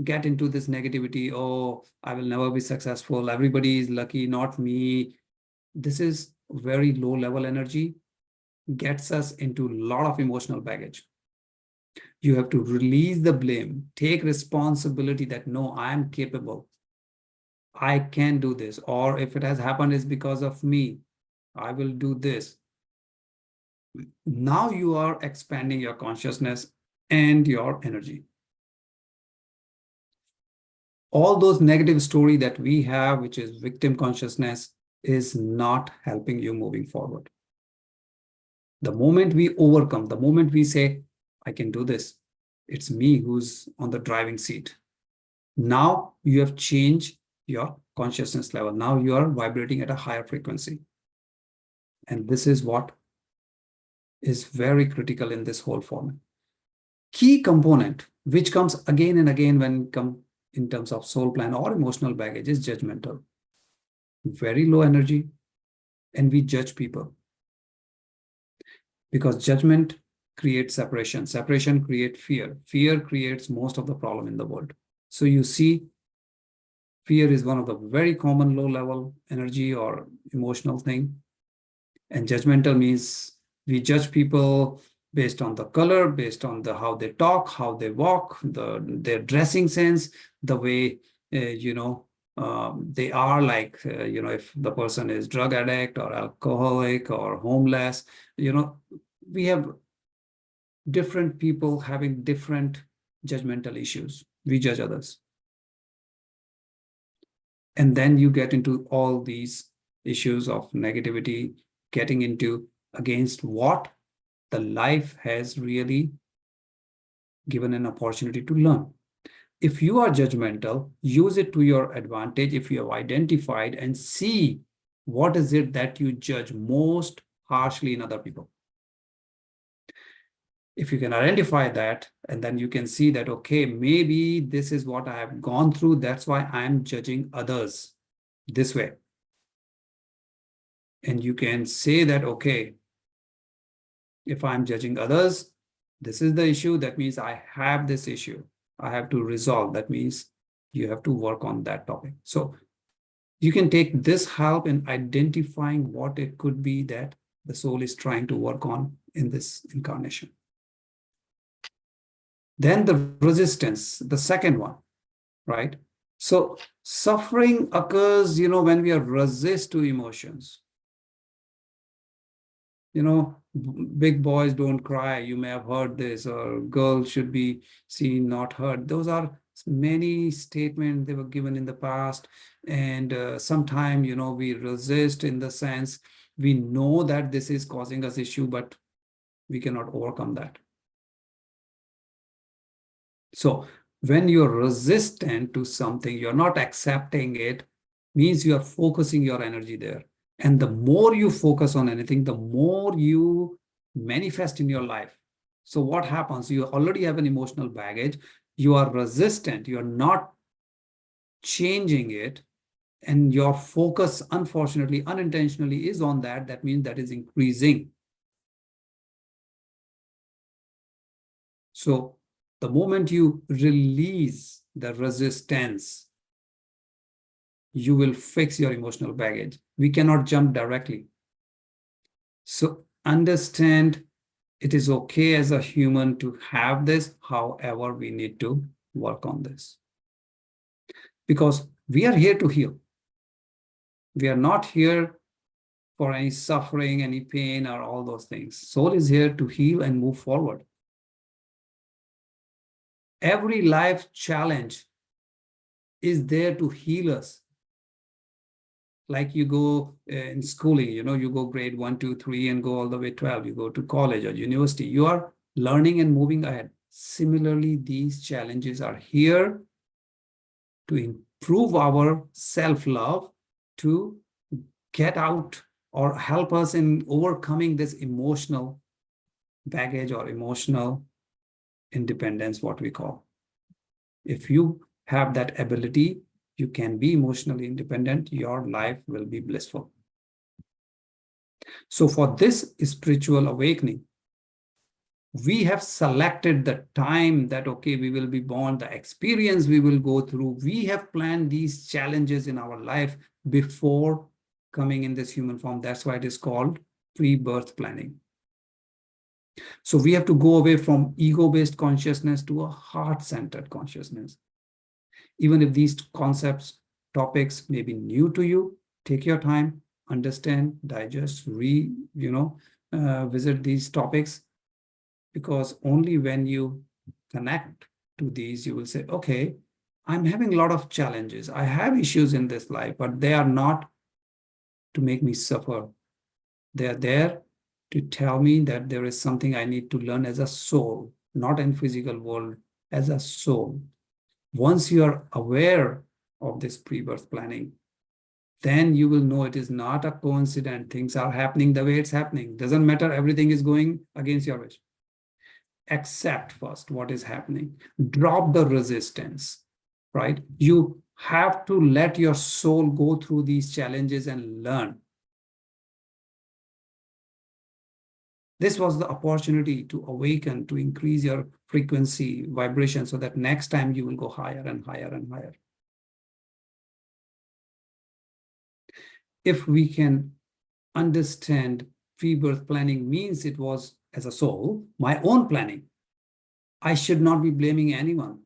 get into this negativity, oh, I will never be successful, everybody is lucky, not me. This is very low level energy, gets us into a lot of emotional baggage. You have to release the blame, take responsibility that no, I am capable. I can do this. Or if it has happened, it's because of me. I will do this. Now you are expanding your consciousness and your energy. All those negative story that we have, which is victim consciousness, is not helping you moving forward. The moment we overcome, the moment we say, I can do this, it's me who's on the driving seat. Now you have changed your consciousness level. Now you are vibrating at a higher frequency. And this is what is very critical in this whole format. Key component, which comes again and again when come in terms of soul plan or emotional baggage, is judgmental. Very low energy, and we judge people. Because judgment creates separation. Separation creates fear. Fear creates most of the problem in the world. So you see, fear is one of the very common low-level energy or emotional thing. And judgmental means we judge people based on the color, based on the how they talk, how they walk, their dressing sense, the way they are, like if the person is drug addict or alcoholic or homeless, we have different people having different judgmental issues. We judge others. And then you get into all these issues of negativity, getting into against what the life has really given an opportunity to learn. If you are judgmental, use it to your advantage. If you have identified and see what is it that you judge most harshly in other people. If you can identify that, and then you can see that, okay, maybe this is what I have gone through. That's why I'm judging others this way. And you can say that, okay, if I'm judging others, this is the issue. That means I have this issue. I have to resolve. That means you have to work on that topic. So you can take this help in identifying what it could be that the soul is trying to work on in this incarnation. Then the resistance, the second one, right? So suffering occurs, when we are resist to emotions. Big boys don't cry. You may have heard this, or girls should be seen, not heard. Those are many statements they were given in the past. And sometimes, we resist in the sense we know that this is causing us issue, but we cannot overcome that. So when you're resistant to something, you're not accepting it, means you are focusing your energy there. And the more you focus on anything, the more you manifest in your life. So what happens? You already have an emotional baggage. You are resistant. You are not changing it. And your focus, unfortunately, unintentionally, is on that. That means that is increasing. So the moment you release the resistance, you will fix your emotional baggage. We cannot jump directly. So understand it is okay as a human to have this. However, we need to work on this. Because we are here to heal. We are not here for any suffering, any pain, or all those things. Soul is here to heal and move forward. Every life challenge is there to heal us. Like you go in schooling, you go grade 1, 2, 3, and go all the way 12. You go to college or university. You are learning and moving ahead. Similarly, these challenges are here to improve our self-love, to get out or help us in overcoming this emotional baggage or emotional independence, what we call. If you have that ability, you can be emotionally independent, your life will be blissful. So for this spiritual awakening, we have selected the time that, okay, we will be born, the experience we will go through. We have planned these challenges in our life before coming in this human form. That's why it is called pre-birth planning. So we have to go away from ego-based consciousness to a heart-centered consciousness. Even if these concepts, topics may be new to you, take your time, understand, digest, visit these topics, because only when you connect to these, you will say, okay, I'm having a lot of challenges. I have issues in this life, but they are not to make me suffer. They are there to tell me that there is something I need to learn as a soul, not in physical world, as a soul. Once you are aware of this pre-birth planning, then you will know it is not a coincidence. Things are happening the way it's happening. Doesn't matter, everything is going against your wish. Accept first what is happening. Drop the resistance, right? You have to let your soul go through these challenges and learn. This was the opportunity to awaken, to increase your frequency, vibration, so that next time you will go higher and higher and higher. If we can understand pre-birth planning means it was, as a soul, my own planning, I should not be blaming anyone.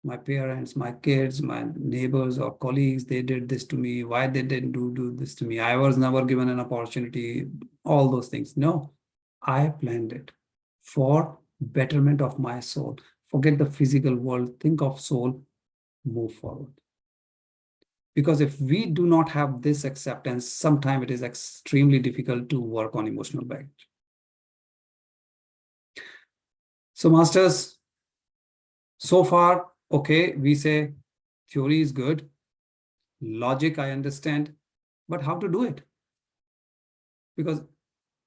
My parents, my kids, my neighbors or colleagues, they did this to me. Why they didn't do this to me? I was never given an opportunity, all those things. No, I planned it for betterment of my soul. Forget the physical world, think of soul, move forward. Because if we do not have this acceptance, sometimes it is extremely difficult to work on emotional baggage. So masters, so far, okay, we say theory is good, logic I understand, but how to do it? Because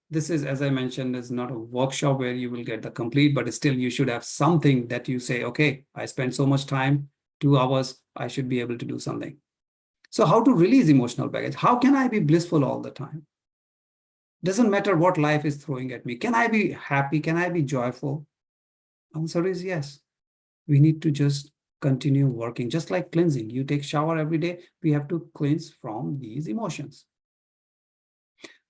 this is, as I mentioned, is not a workshop where you will get the complete, but still you should have something that you say, okay, I spent so much time, 2 hours, I should be able to do something. So how to release emotional baggage? How can I be blissful all the time? Doesn't matter what life is throwing at me. Can I be happy? Can I be joyful? Answer is yes. We need to just continue working, just like cleansing. You take shower every day. We have to cleanse from these emotions.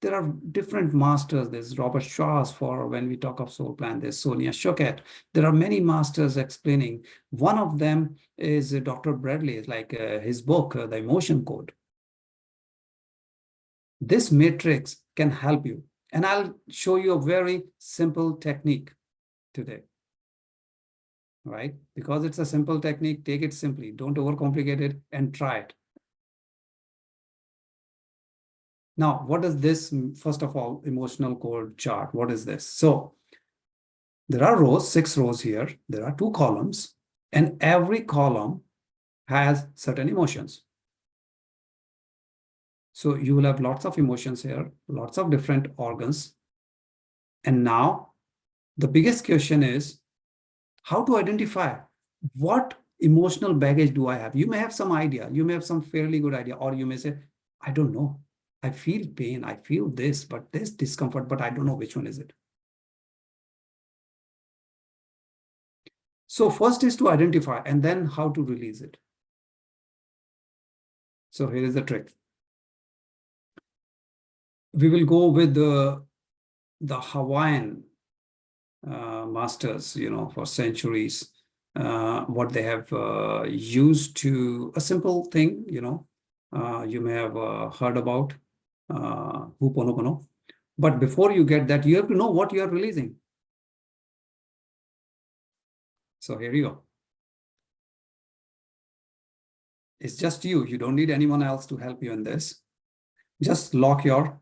There are different masters. There's Robert Schwartz for when we talk of soul plan. There's Sonia Choquette. There are many masters explaining. One of them is Dr. Bradley, like his book, The Emotion Code. This matrix can help you. And I'll show you a very simple technique today. Right? Because it's a simple technique, take it simply. Don't overcomplicate it and try it. Now, what is this? First of all, emotional code chart. What is this? So there are rows, 6 rows here. There are 2 columns, and every column has certain emotions. So you will have lots of emotions here, lots of different organs. And now the biggest question is how to identify what emotional baggage do I have? You may have some idea. You may have some fairly good idea, or you may say, I don't know. I feel pain. I feel this, but this discomfort, but I don't know which one is it. So first is to identify and then how to release it. So here is the trick. We will go with the Hawaiian masters, for centuries, what they have used to a simple thing, you may have heard about Ho'oponopono. But before you get that, you have to know what you are releasing. So here you go. It's just you. You don't need anyone else to help you in this. Just lock your,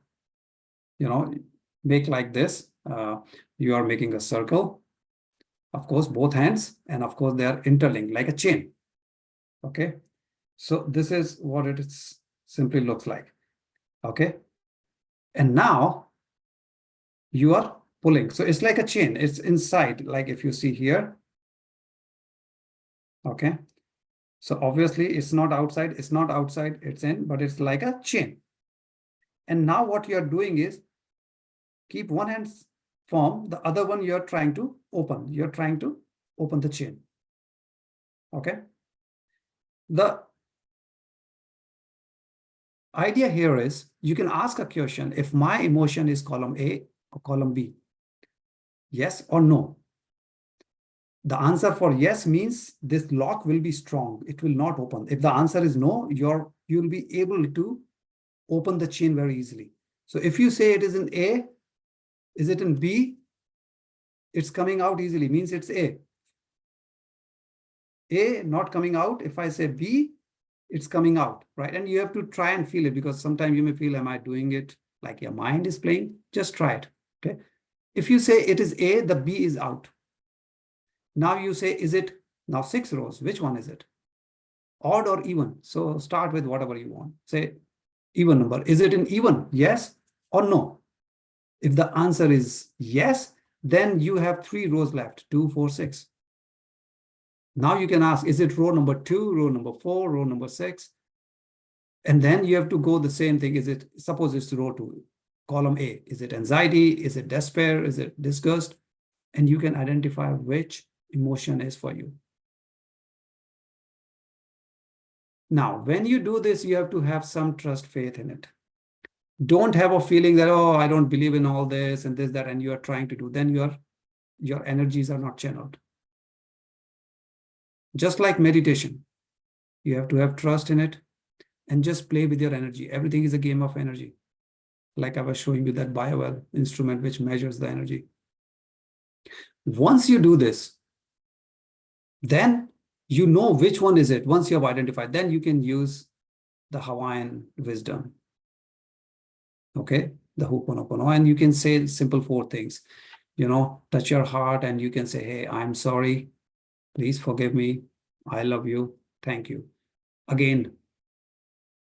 make like this. You are making a circle. Of course, both hands. And of course, they are interlinked like a chain. Okay. So this is what it is, simply looks like. Okay. And now you are pulling. So it's like a chain. It's inside. Like if you see here. Okay. So obviously it's not outside. It's not outside. It's in, but it's like a chain. And now what you're doing is keep one hand firm. The other one you're trying to open. You're trying to open the chain. Okay. The idea here is you can ask a question if my emotion is column A or column B. Yes or no. The answer for yes means this lock will be strong. It will not open. If the answer is no, you'll be able to open the chain very easily. So if you say it is in A, is it in B? It's coming out easily, means it's A. A not coming out. If I say B, it's coming out, right? And you have to try and feel it, because sometimes you may feel, am I doing it like your mind is playing? Just try it, okay? If you say it is A, the B is out. Now you say, is it now 6 rows? Which one is it? Odd or even? So start with whatever you want. Say even number. Is it an even? Yes or no? If the answer is yes, then you have 3 rows left, 2, 4, 6. Now you can ask, is it row number 2, row number 4, row number 6? And then you have to go the same thing. Is it, suppose it's row 2, column A. Is it anxiety? Is it despair? Is it disgust? And you can identify which emotion is for you. Now, when you do this, you have to have some trust, faith in it. Don't have a feeling that, oh, I don't believe in all this and this, that, and you are trying to do. Then your energies are not channeled. Just like meditation, you have to have trust in it and just play with your energy. Everything is a game of energy. Like I was showing you that Paliwal instrument, which measures the energy. Once you do this, then you know which one is it. Once you have identified, then you can use the Hawaiian wisdom. Okay, the Ho'oponopono, and you can say simple 4 things. Touch your heart and you can say, hey, I'm sorry. Please forgive me. I love you. Thank you. Again,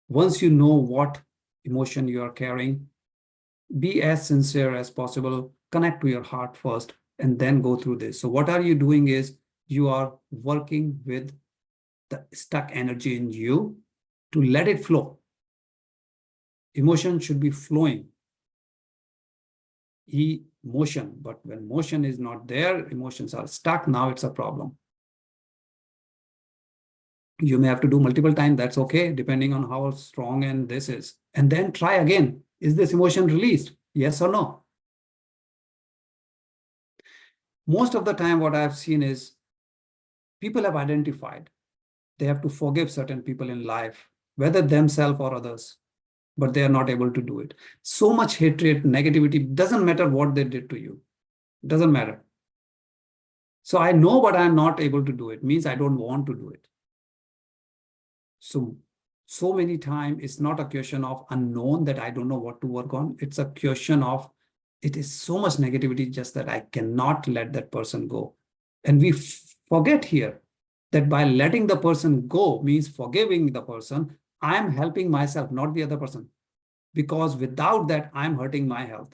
once you know what emotion you are carrying, be as sincere as possible. Connect to your heart first and then go through this. So what are you doing is you are working with the stuck energy in you to let it flow. Emotion should be flowing. Emotion, but when motion is not there, emotions are stuck. Now it's a problem. You may have to do multiple times. That's okay, depending on how strong and this is. And then try again. Is this emotion released? Yes or no? Most of the time, what I've seen is people have identified they have to forgive certain people in life, whether themselves or others, but they are not able to do it. So much hatred, negativity, doesn't matter what they did to you. Doesn't matter. So I know, but I'm not able to do it. Means I don't want to do it. So many times it's not a question of unknown that I don't know what to work on. It's a question of it is so much negativity just that I cannot let that person go. And we forget here that by letting the person go means forgiving the person. I'm helping myself, not the other person. Because without that, I'm hurting my health.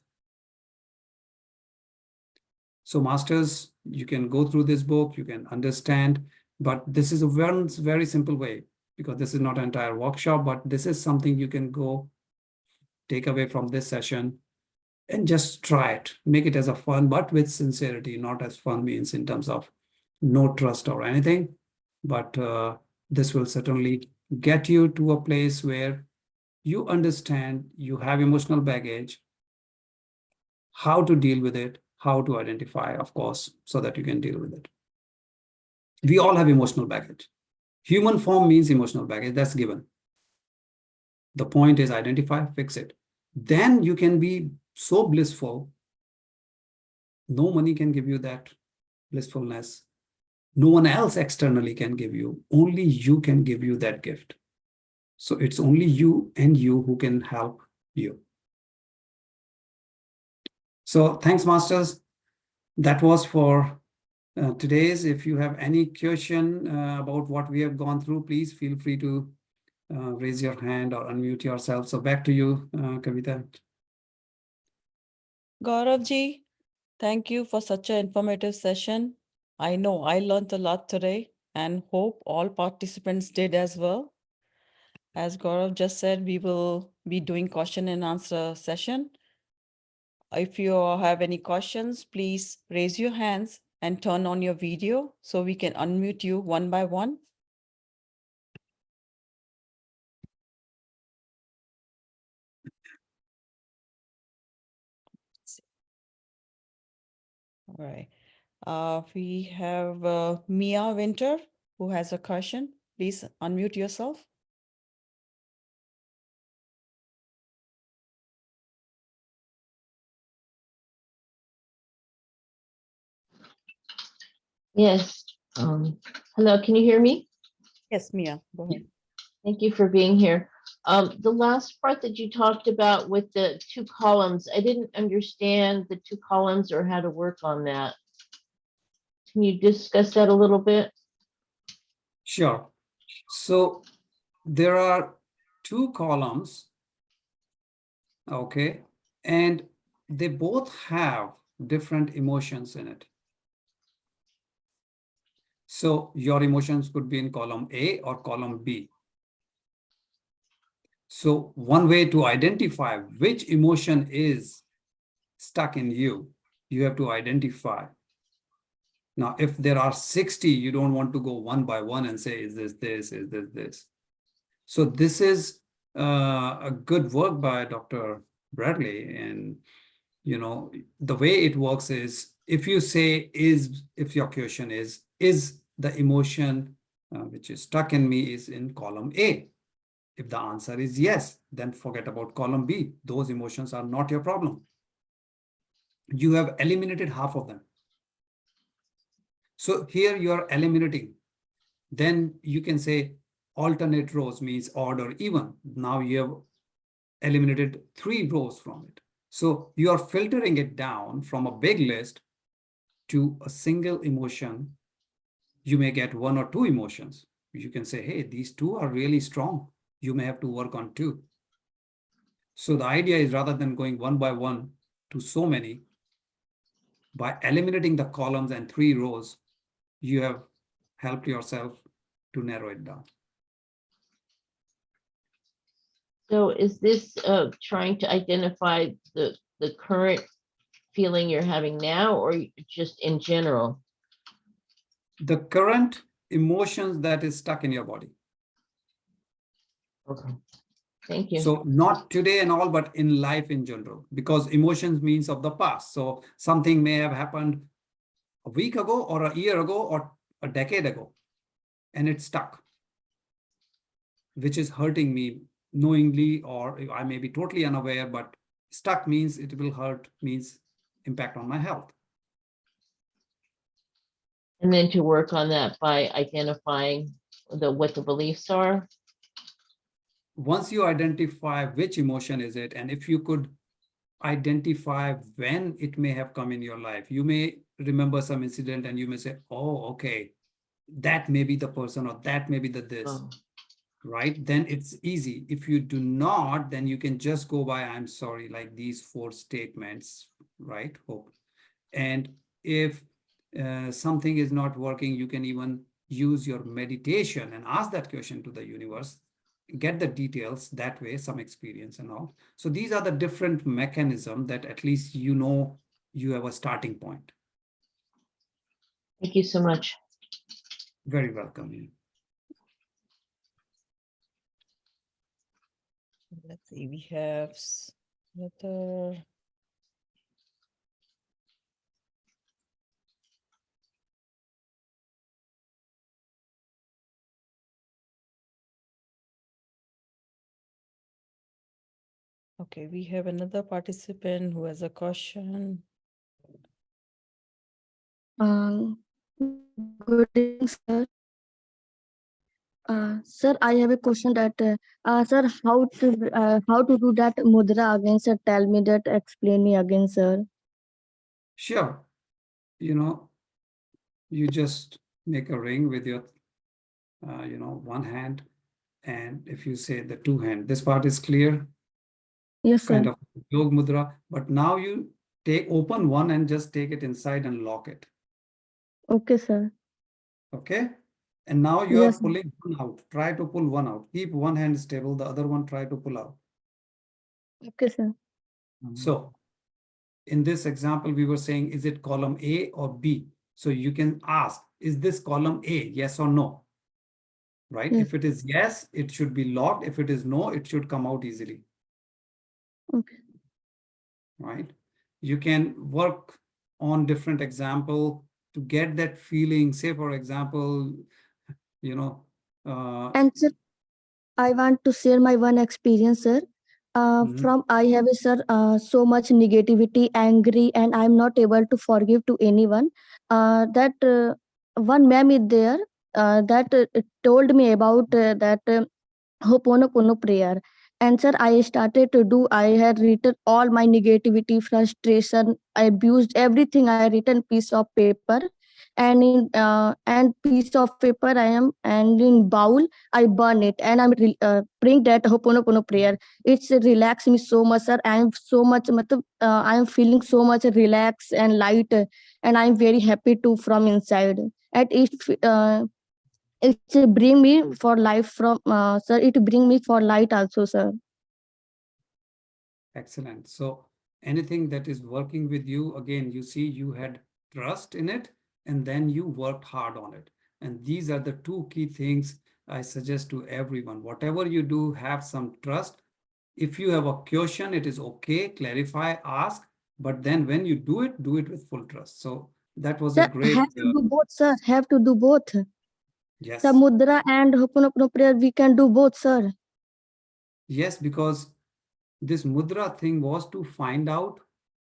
So masters, you can go through this book, you can understand, but this is a very simple way, because this is not an entire workshop, but this is something you can go take away from this session and just try it. Make it as a fun, but with sincerity, not as fun means in terms of no trust or anything. But this will certainly get you to a place where you understand you have emotional baggage, how to deal with it, how to identify, of course, so that you can deal with it. We all have emotional baggage. Human form means emotional baggage, that's given. The point is identify, fix it. Then you can be so blissful. No money can give you that blissfulness. No one else externally can give you. Only you can give you that gift. So it's only you and you who can help you. So thanks, masters. That was for today's. If you have any question about what we have gone through, please feel free to raise your hand or unmute yourself. So back to you, Kavita. Gaurav ji, thank you for such an informative session. I know I learned a lot today and hope all participants did as well. As Gaurav just said, we will be doing question and answer session. If you have any questions, please raise your hands and turn on your video so we can unmute you one by one. All right. We have Mia Winter who has a question. Please unmute yourself. Yes. Hello, can you hear me? Yes, Mia, go ahead. Thank you for being here. The last part that you talked about with the 2 columns, I didn't understand the 2 columns or how to work on that. Can you discuss that a little bit? Sure. So there are 2 columns Okay. And they both have different emotions in it. So your emotions could be in column A or column B. So one way to identify which emotion is stuck in you, you have to identify. Now, if there are 60, you don't want to go one by one and say, is this, is this? So this is a good work by Dr. Bradley. And, the way it works is, if you say if your question is the emotion which is stuck in me is in column A? If the answer is yes, then forget about column B. Those emotions are not your problem. You have eliminated half of them. So here you are eliminating. Then you can say alternate rows means odd or even. Now you have eliminated 3 rows from it. So you are filtering it down from a big list to a single emotion. You may get 1 or 2 emotions. You can say, hey, these 2 are really strong. You may have to work on 2. So the idea is, rather than going one by one to so many, by eliminating the columns and 3 rows, you have helped yourself to narrow it down. So is this trying to identify the current feeling you're having now, or just in general? The current emotions that is stuck in your body. Okay. Thank you. So not today and all, but in life in general, because emotions means of the past. So something may have happened a week ago or a year ago or a decade ago, and it's stuck, which is hurting me knowingly, or I may be totally unaware, but stuck means it will hurt, means impact on my health. And then to work on that by identifying what the beliefs are. Once you identify which emotion is it, and if you could identify when it may have come in your life, you may remember some incident and you may say, oh, okay, that may be the person, or that may be the this. Oh. Right? Then it's easy. If you do not, then you can just go by, I'm sorry, like these 4 statements, right? Hope. And if something is not working, you can even use your meditation and ask that question to the universe, get the details that way, some experience and all. So these are the different mechanisms that at least you have a starting point. Thank you so much. Very welcome. Let's see, we have another. Okay, we have another participant who has a question. Good evening, sir. Sir, I have a question that, sir, how to do that mudra again, sir? Tell me that, explain me again, sir. Sure. You just make a ring with your, one hand. And if you say the 2 hand, this part is clear. Yes, sir. Kind of yog mudra. But now you open one and just take it inside and lock it. Okay, sir. Okay. And now you are Yes, sir. pulling one out. Try to pull one out. Keep one hand stable. The other one try to pull out. Okay, sir. So in this example, we were saying, is it column A or B? So you can ask, is this column A? Yes or no? Right? Yes. If it is yes, it should be locked. If it is no, it should come out easily. Okay. Right? You can work on different example to get that feeling. Say, for example, And sir, I want to share my one experience, sir. mhm. From I have a, sir, so much negativity, angry, and I'm not able to forgive to anyone. That one ma'am is there that told me about that Ho'oponopono prayer. And sir, I started to do. I had written all my negativity, frustration, I abused everything. I written piece of paper, and in piece of paper I am, and in bowl I burn it, and bring that Ho'oponopono prayer. It's relax me so much, sir. I am so much, I am feeling so much relaxed and light, and I am very happy too from inside. And it bring me for life from sir. It bring me for light also, sir. Excellent. So anything that is working with you, again, you see you had trust in it and then you worked hard on it. And these are the two key things I suggest to everyone. Whatever you do, have some trust. If you have a question, it is okay, clarify, ask, but then when you do it with full trust. So that was a Sir, great, have to do both, sir. Have to do both. The yes. mudra and Ho'oponopono prayer, we can do both, sir. Yes, because this mudra thing was to find out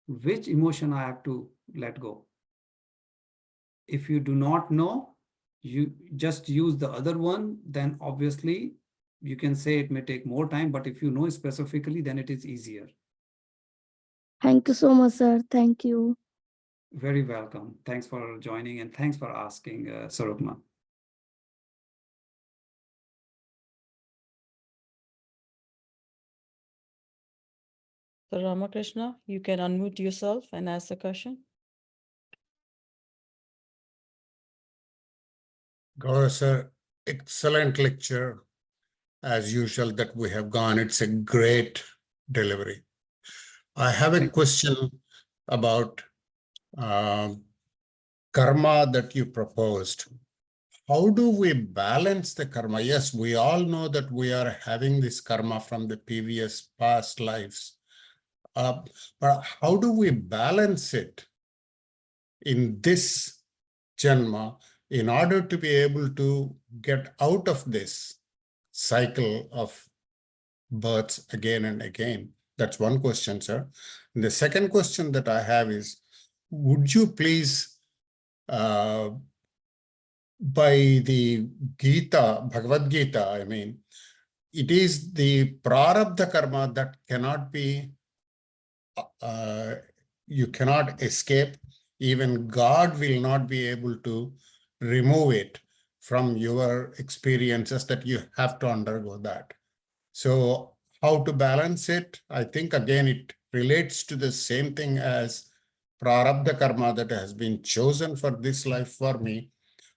which emotion I have to let go. If you do not know, you just use the other one, then obviously you can say it may take more time, but if you know specifically, then it is easier. Thank you so much, sir. Thank you. Very welcome. Thanks for joining and thanks for asking, Sarupma. So Ramakrishna, you can unmute yourself and ask the question. Gaurav sir, excellent lecture as usual that we have gone. It's a great delivery. I have a question about karma that you proposed. How do we balance the karma? Yes, we all know that we are having this karma from the previous past lives. But how do we balance it in this janma in order to be able to get out of this cycle of births again and again? That's one question, sir. And the second question that I have is, would you please, by the Gita, Bhagavad Gita, I mean, it is the prarabdha karma that cannot be, you cannot escape. Even God will not be able to remove it from your experiences, that you have to undergo that. So how to balance it? I think again it relates to the same thing as prarabdha karma that has been chosen for this life for me.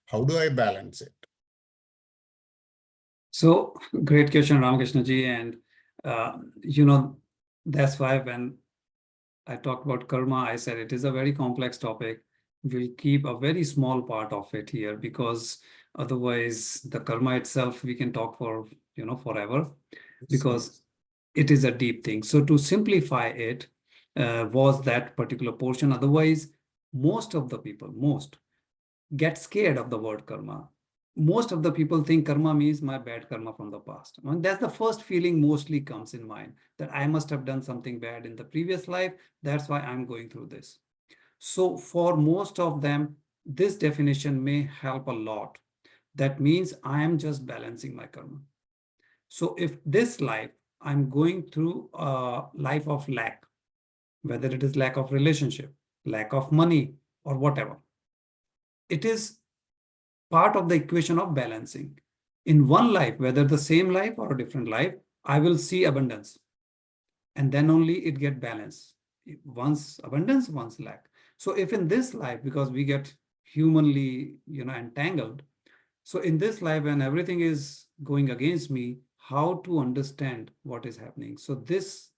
How do I balance it? So great question, Ramakrishna ji. And, that's why when I talked about karma, I said it is a very complex topic. We'll keep a very small part of it here because otherwise the karma itself, we can talk for, forever, because it is a deep thing. So to simplify it, was that particular portion. Otherwise, most of the people, get scared of the word karma. Most of the people think karma means my bad karma from the past. And that's the first feeling mostly comes in mind, that I must have done something bad in the previous life. That's why I'm going through this. So for most of them, this definition may help a lot. That means I am just balancing my karma. So if this life, I'm going through a life of lack, whether it is lack of relationship, lack of money, or whatever, it is part of the equation of balancing. In one life, whether the same life or a different life, I will see abundance. And then only it get balanced. Once abundance, once lack. So if in this life, because we get humanly, entangled. So in this life, when everything is going against me, how to understand what is happening? So this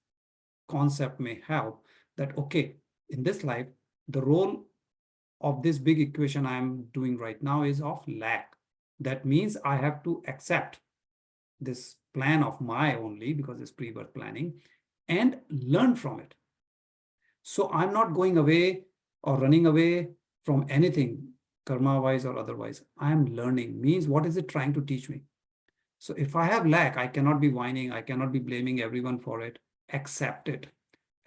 concept may help that, okay, in this life, the role of this big equation I'm doing right now is of lack. That means I have to accept this plan of my only, because it's pre-birth planning, and learn from it. So I'm not going away or running away from anything, karma-wise or otherwise. I am learning. Means what is it trying to teach me? So if I have lack, I cannot be whining. I cannot be blaming everyone for it. Accept it.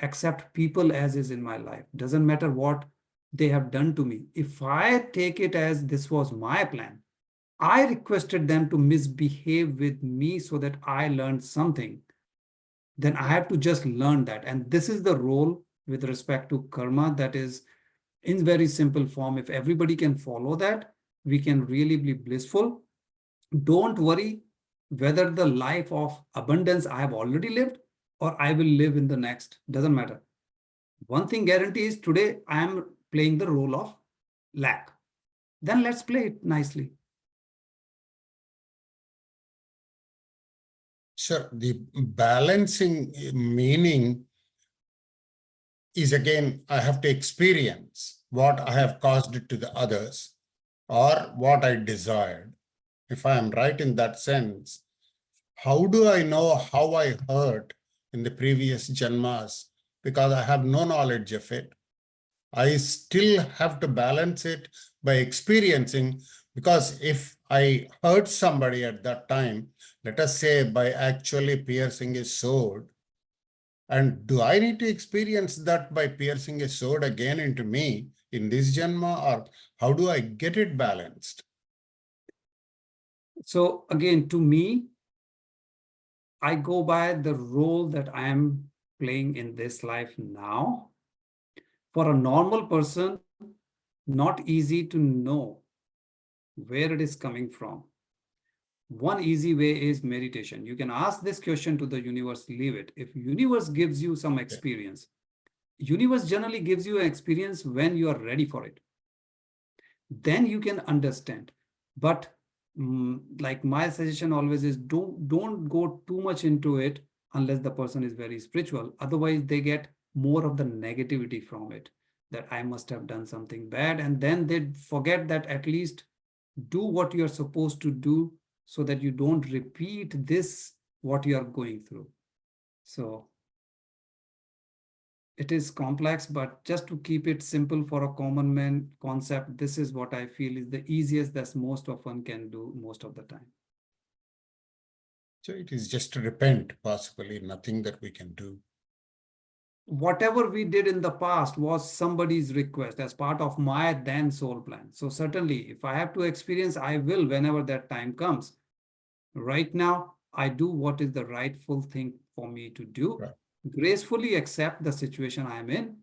Accept people as is in my life. Doesn't matter what they have done to me. If I take it as this was my plan, I requested them to misbehave with me so that I learned something, then I have to just learn that. And this is the role with respect to karma that is in very simple form. If everybody can follow that, we can really be blissful. Don't worry whether the life of abundance I have already lived or I will live in the next, doesn't matter. One thing guarantee is today I am playing the role of lack. Then let's play it nicely. Sure. The balancing meaning is, again, I have to experience what I have caused it to the others or what I desired. If I am right in that sense, how do I know how I hurt in the previous janmas? Because I have no knowledge of it. I still have to balance it by experiencing, because if I hurt somebody at that time, let us say by actually piercing a sword, and do I need to experience that by piercing a sword again into me in this janma, or how do I get it balanced? So again, to me, I go by the role that I am playing in this life now. For a normal person, not easy to know where it is coming from. One easy way is meditation. You can ask this question to the universe, leave it. If universe gives you some experience, universe generally gives you an experience when you are ready for it. Then you can understand. But like my suggestion always is, don't go too much into it unless the person is very spiritual. Otherwise, they get more of the negativity from it, that I must have done something bad. And then they forget that at least do what you're supposed to do so that you don't repeat this, what you are going through. So it is complex, but just to keep it simple for a common man concept, this is what I feel is the easiest that most of one can do most of the time. So it is just to repent, possibly nothing that we can do. Whatever we did in the past was somebody's request as part of my then soul plan. So certainly, if I have to experience, I will whenever that time comes. Right now, I do what is the rightful thing for me to do. Right. Gracefully accept the situation I am in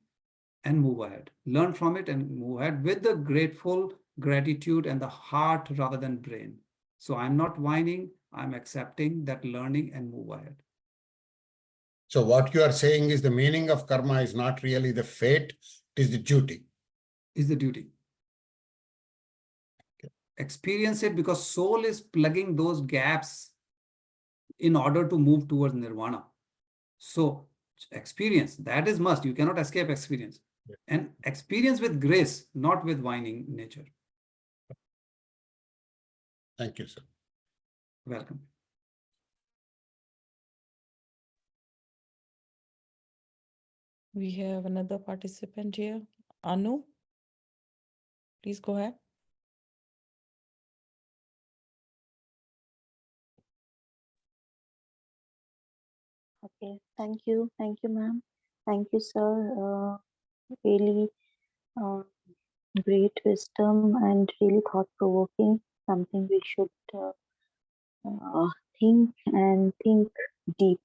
and move ahead. Learn from it and move ahead with the grateful gratitude and the heart rather than brain. So I'm not whining, I'm accepting that learning and move ahead. So what you are saying is the meaning of karma is not really the fate, it is the duty. Is the duty. Okay. Experience it because soul is plugging those gaps in order to move towards nirvana. So experience, that is must. You cannot escape experience. Yeah. And experience with grace, not with whining nature. Thank you, sir. Welcome. We have another participant here. Anu, please go ahead. Okay, thank you, ma'am. Thank you, sir. Really great wisdom and really thought-provoking. Something we should think and think deep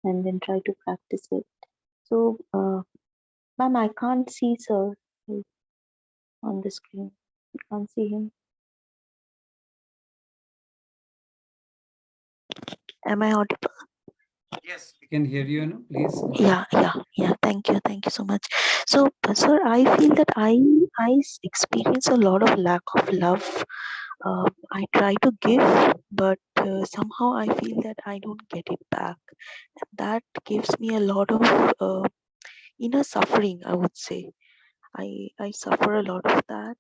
and then try to practice it. So, ma'am, I can't see sir on the screen. I can't see him. Am I audible? Yes, we can hear you, Anu. Please go Yeah, ahead. yeah. Thank you so much. So, sir, I feel that I experience a lot of lack of love. I try to give, but somehow I feel that I don't get it back. And that gives me a lot of inner suffering, I would say. I suffer a lot of that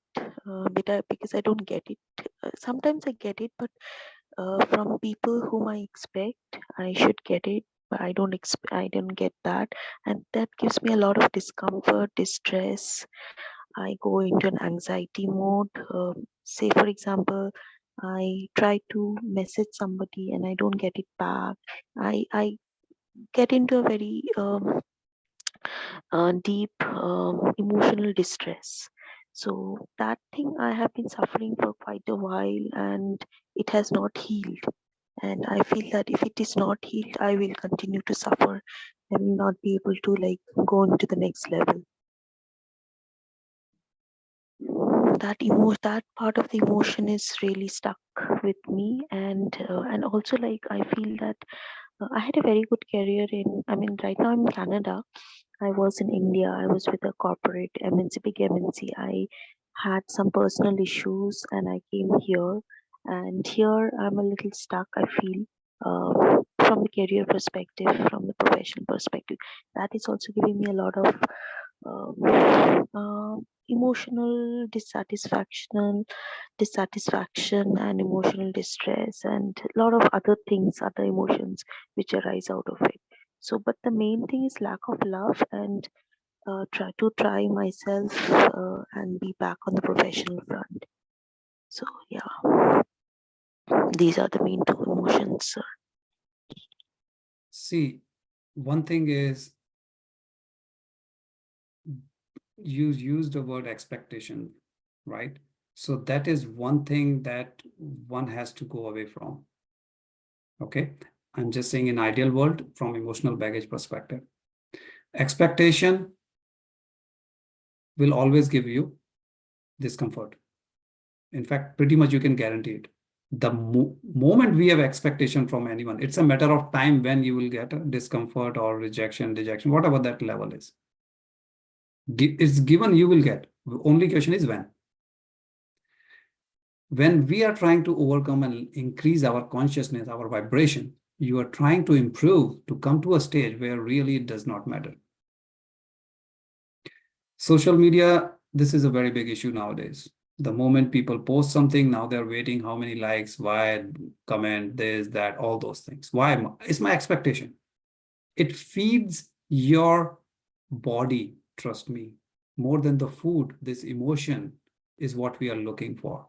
because I don't get it. Sometimes I get it, but from people whom I expect I should get it, but I don't get that, and that gives me a lot of discomfort, distress. I go into an anxiety mode. Say, for example, I try to message somebody and I don't get it back. I get into a very deep emotional distress. So that thing I have been suffering for quite a while, and it has not healed. And I feel that if it is not healed, I will continue to suffer and not be able to like go into the next level. that part of the emotion is really stuck with me, and also like I feel that I had a very good career in. I mean, right now I'm in Canada. I was in India. I was with a corporate MNC, big MNC. I had some personal issues, and I came here. And here I'm a little stuck. I feel from the career perspective, from the professional perspective. That is also giving me a lot of emotional dissatisfaction and emotional distress, and a lot of other things, other emotions which arise out of it. So, but the main thing is lack of love, and try myself and be back on the professional front. So yeah, these are the main two emotions. See, one thing is you used the word expectation, right? So that is one thing that one has to go away from. Okay. I'm just saying in ideal world from emotional baggage perspective. Expectation will always give you discomfort. In fact, pretty much you can guarantee it. The moment we have expectation from anyone, it's a matter of time when you will get a discomfort or rejection, dejection, whatever that level is. It's given, you will get. The only question is when. When we are trying to overcome and increase our consciousness, our vibration, you are trying to improve to come to a stage where really it does not matter. Social media, this is a very big issue nowadays. The moment people post something, now they're waiting how many likes, why, comment, this, that, all those things. Why? It's my expectation. It feeds your body, trust me. More than the food, this emotion is what we are looking for.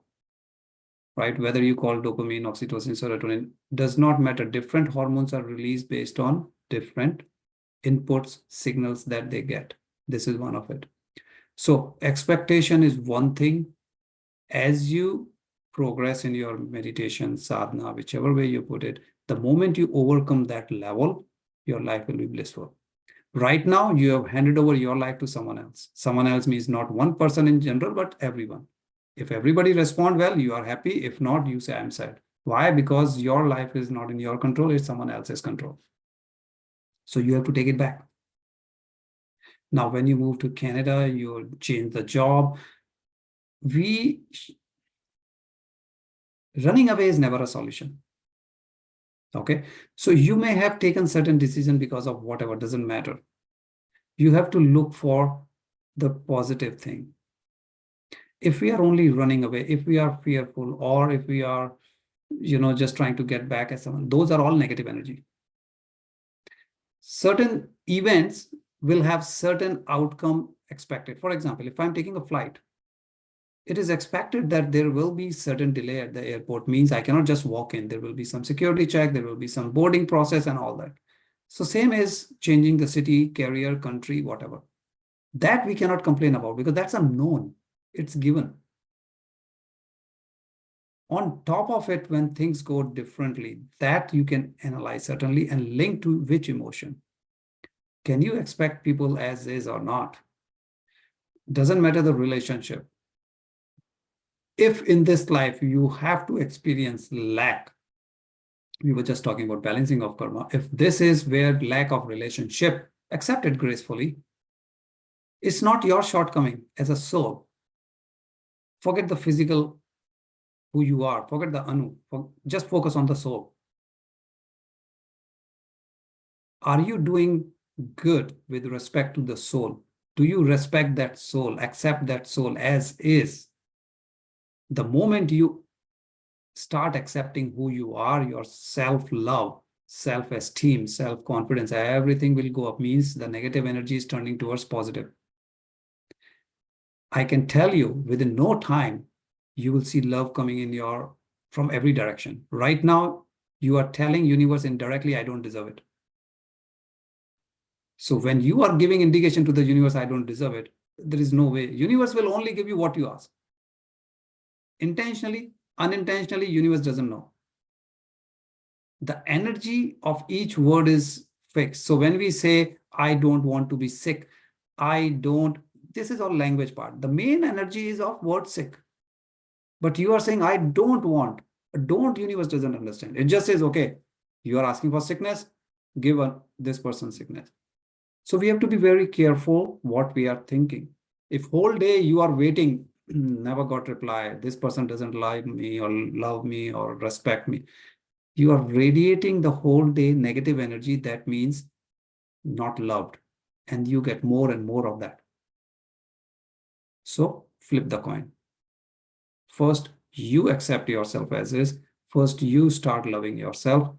Right? Whether you call dopamine, oxytocin, serotonin, does not matter. Different hormones are released based on different inputs, signals that they get. This is one of it. So expectation is one thing. As you progress in your meditation, sadhana, whichever way you put it, the moment you overcome that level, your life will be blissful. Right now, you have handed over your life to someone else. Someone else means not one person in general, but everyone. If everybody respond well, you are happy. If not, you say, I'm sad. Why? Because your life is not in your control, it's someone else's control. So you have to take it back. Now, when you move to Canada, you change the job. Running away is never a solution. Okay. So you may have taken certain decision because of whatever, doesn't matter. You have to look for the positive thing. If we are only running away, if we are fearful, or if we are, just trying to get back at someone, those are all negative energy. Certain events will have certain outcome expected. For example, if I'm taking a flight, it is expected that there will be certain delay at the airport, means I cannot just walk in. There will be some security check, there will be some boarding process and all that. So same as changing the city, carrier, country, whatever. That we cannot complain about because that's unknown. It's given. On top of it, when things go differently, that you can analyze certainly and link to which emotion. Can you expect people as is or not? Doesn't matter the relationship. If in this life you have to experience lack, we were just talking about balancing of karma. If this is where lack of relationship, accept it gracefully. It's not your shortcoming as a soul. Forget the physical, who you are. Forget the anu. Just focus on the soul. Are you doing good with respect to the soul? Do you respect that soul, accept that soul as is? The moment you start accepting who you are, your self-love, self-esteem, self-confidence, everything will go up, means the negative energy is turning towards positive. I can tell you within no time, you will see love coming in from every direction. Right now, you are telling universe indirectly, I don't deserve it. So when you are giving indication to the universe, I don't deserve it, there is no way. Universe will only give you what you ask. Intentionally, unintentionally, universe doesn't know. The energy of each word is fixed. So when we say, I don't want to be sick, this is all language part. The main energy is of word sick. But you are saying, I don't want. Don't, universe doesn't understand. It just says, okay, you are asking for sickness, give this person sickness. So we have to be very careful what we are thinking. If whole day you are waiting, never got reply, this person doesn't like me or love me or respect me, you are radiating the whole day negative energy. That means not loved. And you get more and more of that. So flip the coin. First, you accept yourself as is. First, you start loving yourself.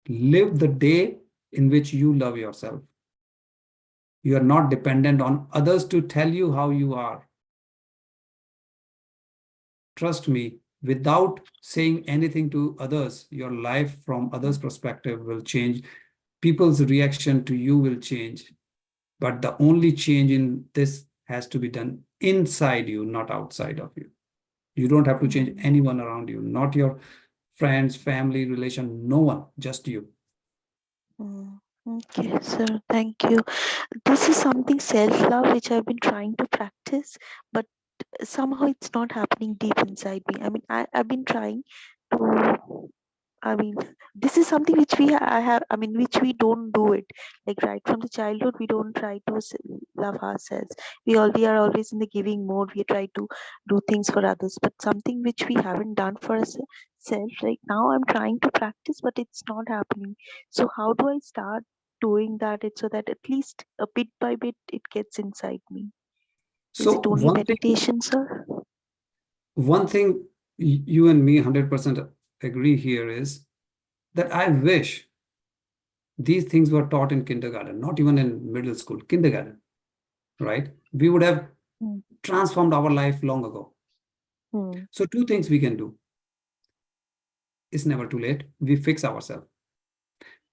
Live the day in which you love yourself. You are not dependent on others to tell you how you are. Trust me, without saying anything to others, your life from others' perspective will change. People's reaction to you will change. But the only change in this has to be done inside you, not outside of you. You don't have to change anyone around you, not your friends, family, relation, no one, just you. Okay, sir, thank you. This is something self-love which I've been trying to practice, but somehow it's not happening deep inside me. I mean, I've been trying to, I mean, this is something which which we don't do it. Like right from the childhood, we don't try to love ourselves. We are always in the giving mode. We try to do things for others, but something which we haven't done for ourselves. Like now, I'm trying to practice, but it's not happening. So how do I start doing that? So that at least a bit by bit it gets inside me. Is So it only meditation, sir? one thing you and me 100% agree here is that I wish these things were taught in kindergarten, not even in middle school, kindergarten, right? We would have transformed our life long ago. So two things we can do. It's never too late. We fix ourselves.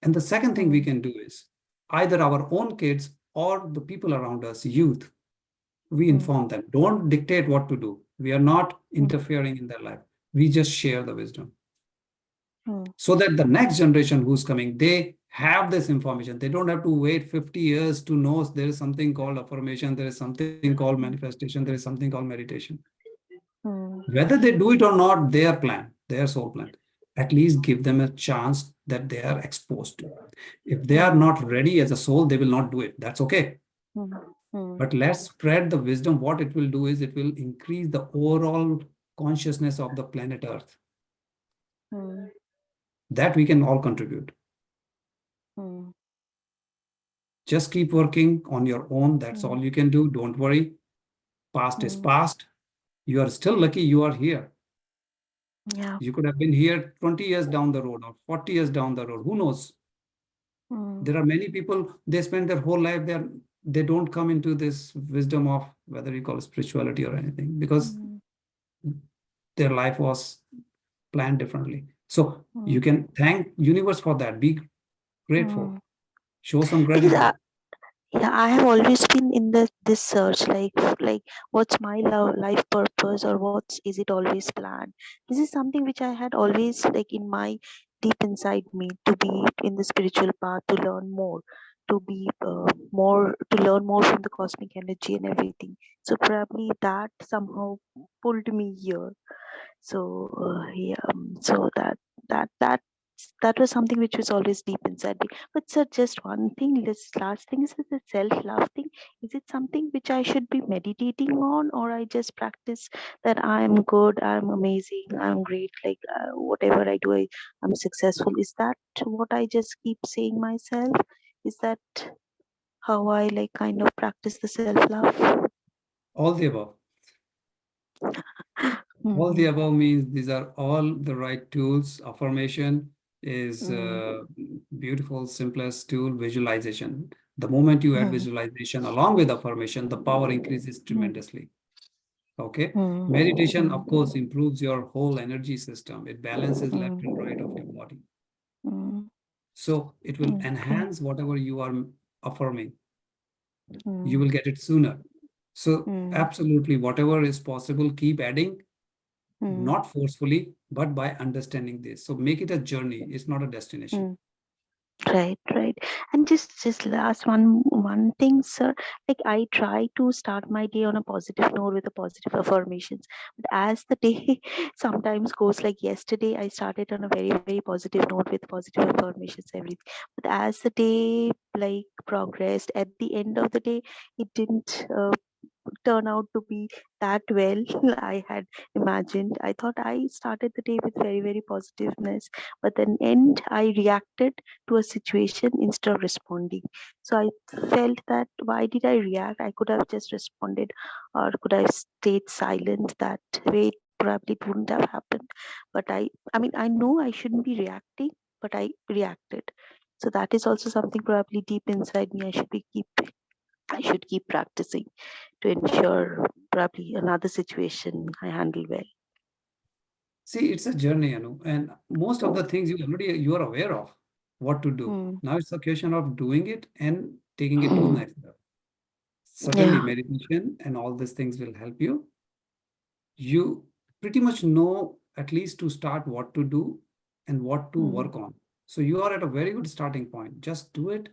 And the second thing we can do is either our own kids or the people around us, youth, we inform them. Don't dictate what to do. We are not interfering in their life. We just share the wisdom. So that the next generation who's coming, they have this information. They don't have to wait 50 years to know there is something called affirmation, there is something called manifestation, there is something called meditation. Whether they do it or not, their plan, their soul plan. At least give them a chance that they are exposed to. If they are not ready as a soul, they will not do it. That's okay. But let's spread the wisdom. What it will do is it will increase the overall consciousness of the planet Earth. That we can all contribute. Just keep working on your own. That's all you can do. Don't worry. Past is past. You are still lucky you are here. Yeah. You could have been here 20 years down the road or 40 years down the road. Who knows? There are many people, they spend their whole life there. They don't come into this wisdom of whether you call it spirituality or anything, because their life was planned differently. So you can thank universe for that. Be grateful. Show some Because gratitude. I have always been in this search, like what's my life purpose, or is it always planned? This is something which I had always like in my deep inside me, to be in the spiritual path, to learn more, to be to learn more from the cosmic energy and everything. So probably that somehow pulled me here. So so that was something which was always deep inside me. But sir, just one thing, this last thing is the self-love thing. Is it something which I should be meditating on, or I just practice that I'm good, I'm amazing, I'm great, like whatever I do, I'm successful? Is that what I just keep saying myself? Is that how I like kind of practice the self-love? All the above. All the above means these are all the right tools. Affirmation is beautiful, simplest tool. Visualization. The moment you add visualization along with affirmation, the power increases tremendously. Okay. Meditation, of course, improves your whole energy system. It balances left and right of your body. So it will enhance whatever you are affirming. You will get it sooner. So absolutely, whatever is possible, keep adding. Not forcefully, but by understanding this. So make it a journey. It's not a destination. Right, right. And just last one thing, sir. Like I try to start my day on a positive note with a positive affirmations. But as the day sometimes goes, like yesterday, I started on a very positive note with positive affirmations, everything. But as the day like progressed, at the end of the day, it didn't turn out to be that well I had imagined. I thought I started the day with very positiveness, but then end I reacted to a situation instead of responding. So I felt that why did I react? I could have just responded, or could have stayed silent. That way probably it wouldn't have happened. But I mean I know I shouldn't be reacting, but I reacted. So that is also something probably deep inside me I should keep practicing to ensure probably another situation I handle well. See, it's a journey, and most of the things you are aware of what to do. Hmm. Now it's a question of doing it and taking it to the next level. Certainly, Yeah. meditation and all these things will help you. You pretty much know at least to start what to do and what to work on. So you are at a very good starting point. Just do it,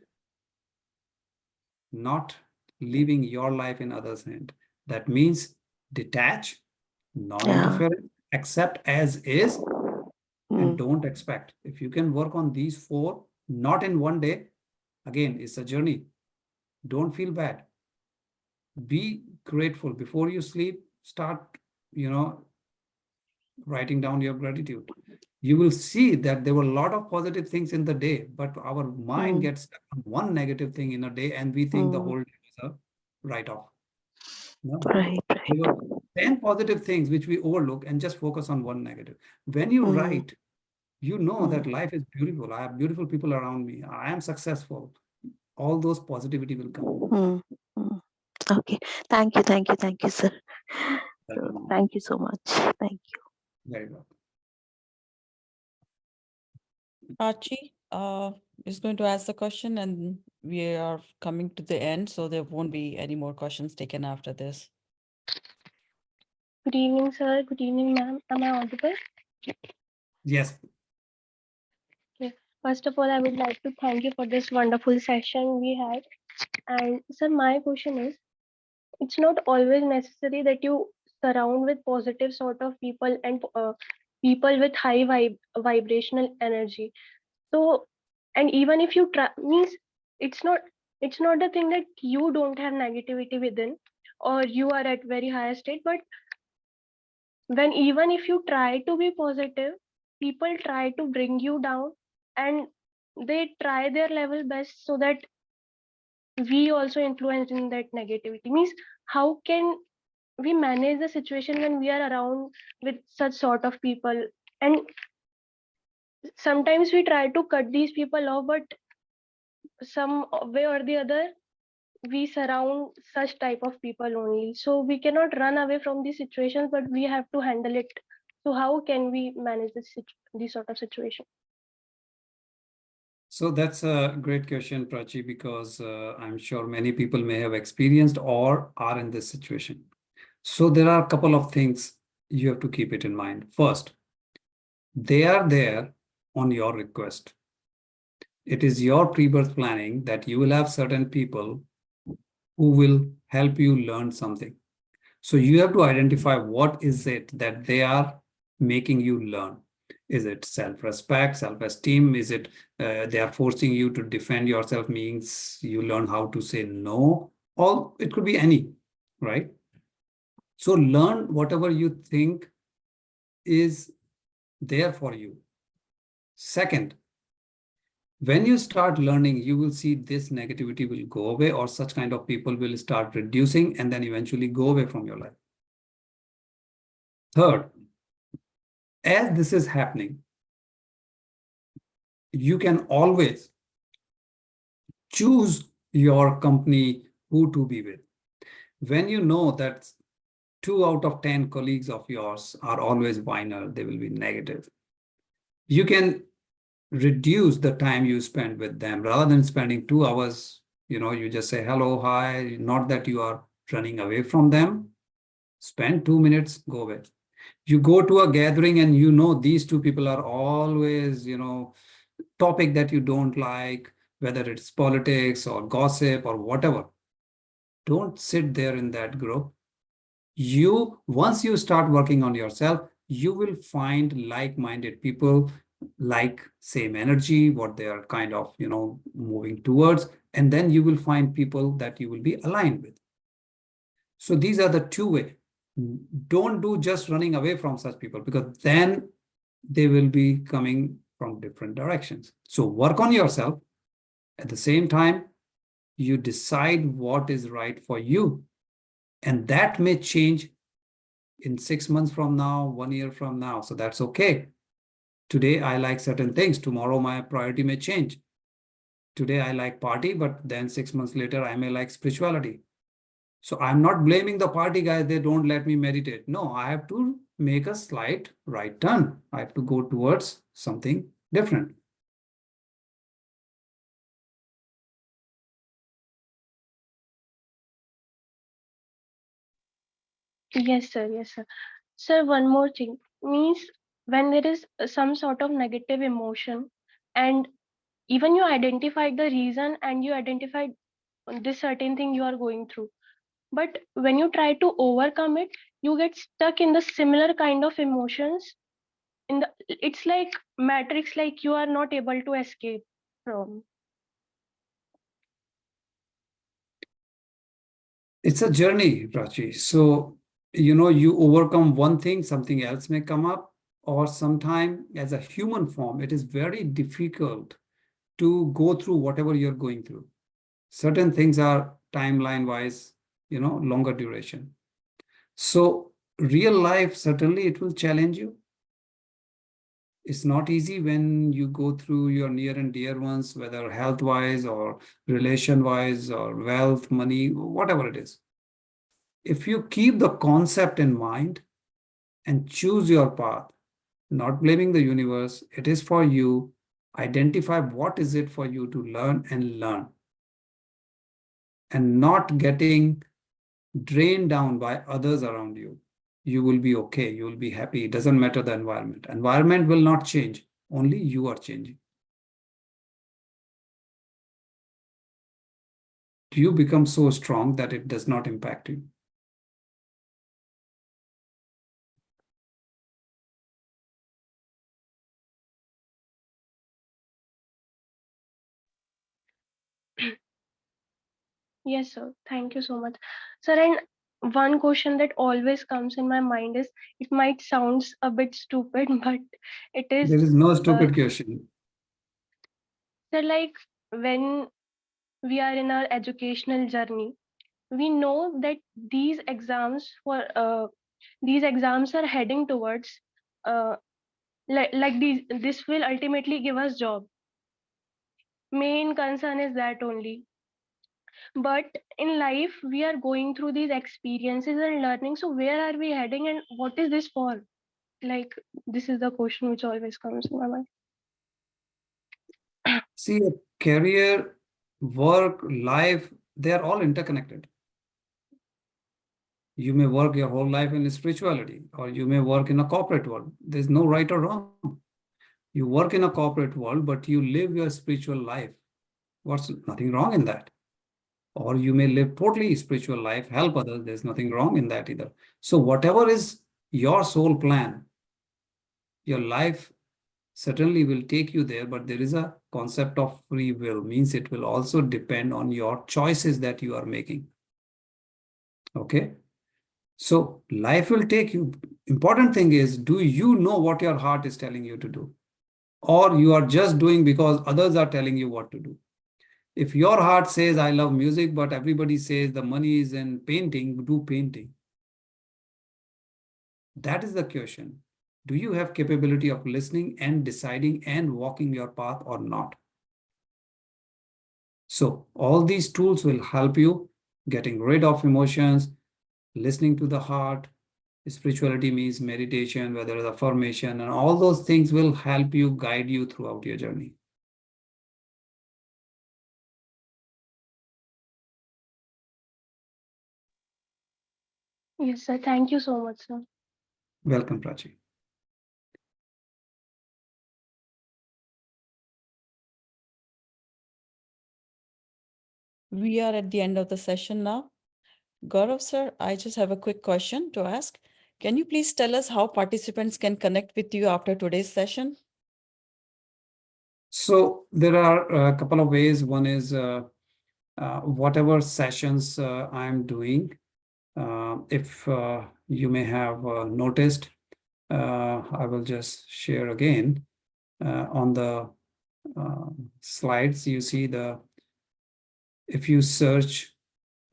not leaving your life in others' hand. That means detach, Yeah. non-interference, accept as is, and Hmm. don't expect. If you can work on these four, not in one day, again, it's a journey. Don't feel bad. Be grateful. Before you sleep, start, writing down your gratitude. You will see that there were a lot of positive things in the day, but our mind gets stuck on one negative thing in a day, and we think the whole day is a write-off. No. Right, There right. were 10 positive things which we overlook and just focus on one negative. When you write, you know that life is beautiful. I have beautiful people around me. I am successful. All those positivity will come. Mm. Okay. Thank you, sir. So thank you so much. Thank you. Very well. Prachi is going to ask the question, and we are coming to the end, so there won't be any more questions taken after this. Good evening, sir. Good evening, ma'am. Am I audible? Yes. Okay. First of all, I would like to thank you for this wonderful session we had. And sir, my question is, it's not always necessary that you surround with positive sort of people and people with high vibrational energy. So, and even if you try, means it's not it's not the thing that you don't have negativity within, or you are at very high state, but when even if you try to be positive, people try to bring you down, and they try their level best so that we also influence in that negativity. Means how can we manage the situation when we are around with such sort of people? And sometimes we try to cut these people off, but some way or the other we surround such type of people only, so we cannot run away from these situations, but we have to handle it. So how can we manage this sort of situation? So that's a great question, Prachi, because I'm sure many people may have experienced or are in this situation. So there are a couple of things you have to keep it in mind. First, they are there on your request. It is your pre-birth planning that you will have certain people who will help you learn something. So you have to identify what is it that they are making you learn. Is it self-respect, self-esteem? Is it they are forcing you to defend yourself, means you learn how to say no? Or it could be any, right? So learn whatever you think is there for you. Second, when you start learning, you will see this negativity will go away, or such kind of people will start reducing and then eventually go away from your life. Third, as this is happening, you can always choose your company who to be with. When you know that 2 out of 10 colleagues of yours are always whiner, they will be negative, you can reduce the time you spend with them. Rather than spending 2 hours, you just say hello, hi, not that you are running away from them. Spend 2 minutes, go away. You go to a gathering and these two people are always, topic that you don't like, whether it's politics or gossip or whatever. Don't sit there in that group. Once you start working on yourself, you will find like-minded people, like same energy, what they are kind of, moving towards, and then you will find people that you will be aligned with. So these are the two ways. Don't do just running away from such people, because then they will be coming from different directions. So work on yourself. At the same time, you decide what is right for you. And that may change in 6 months from now, 1 year from now. So that's okay. Today, I like certain things. Tomorrow, my priority may change. Today, I like party, but then 6 months later, I may like spirituality. So I'm not blaming the party guys. They don't let me meditate. No, I have to make a slight right turn. I have to go towards something different. Yes, sir. Yes, sir. Sir, one more thing means when there is some sort of negative emotion, and even you identified the reason and you identified this certain thing you are going through, but when you try to overcome it, you get stuck in the similar kind of emotions. It's like matrix, like you are not able to escape from. It's a journey, Prachi. So, you overcome one thing, something else may come up, or sometime as a human form, it is very difficult to go through whatever you're going through. Certain things are timeline wise, longer duration. So real life, certainly it will challenge you. It's not easy when you go through your near and dear ones, whether health wise or relation wise or wealth, money, whatever it is. If you keep the concept in mind and choose your path, not blaming the universe, it is for you. Identify what is it for you to learn and not getting drained down by others around you. You will be okay. You will be happy. It doesn't matter the environment. Environment will not change. Only you are changing. You become so strong that it does not impact you. Yes, sir. Thank you so much, sir. And one question that always comes in my mind is, it might sounds a bit stupid, but it is, There is no uh, stupid question. sir, like when we are in our educational journey, we know that these exams are heading towards, uh, like this will ultimately give us job. Main concern is that only. But in life, we are going through these experiences and learning. So where are we heading, and what is this for? Like, this is the question which always comes in my mind. See, career, work, life, they are all interconnected. You may work your whole life in spirituality, or you may work in a corporate world. There's no right or wrong. You work in a corporate world, but you live your spiritual life. What's nothing wrong in that? Or you may live totally spiritual life, help others. There's nothing wrong in that either. So whatever is your soul plan, your life certainly will take you there, but there is a concept of free will, means it will also depend on your choices that you are making. Okay. So life will take you. Important thing is, do you know what your heart is telling you to do? Or you are just doing because others are telling you what to do? If your heart says, I love music, but everybody says the money is in painting, do painting. That is the question. Do you have capability of listening and deciding and walking your path or not? So all these tools will help you getting rid of emotions, listening to the heart. Spirituality means meditation, whether it's affirmation, and all those things will help you guide you throughout your journey. Yes, sir. Thank you so much, sir. Welcome, Prachi. We are at the end of the session now. Gaurav sir, I just have a quick question to ask. Can you please tell us how participants can connect with you after today's session? So there are a couple of ways. One is whatever sessions I'm doing, if you may have noticed, I will just share again on the slides. You see if you search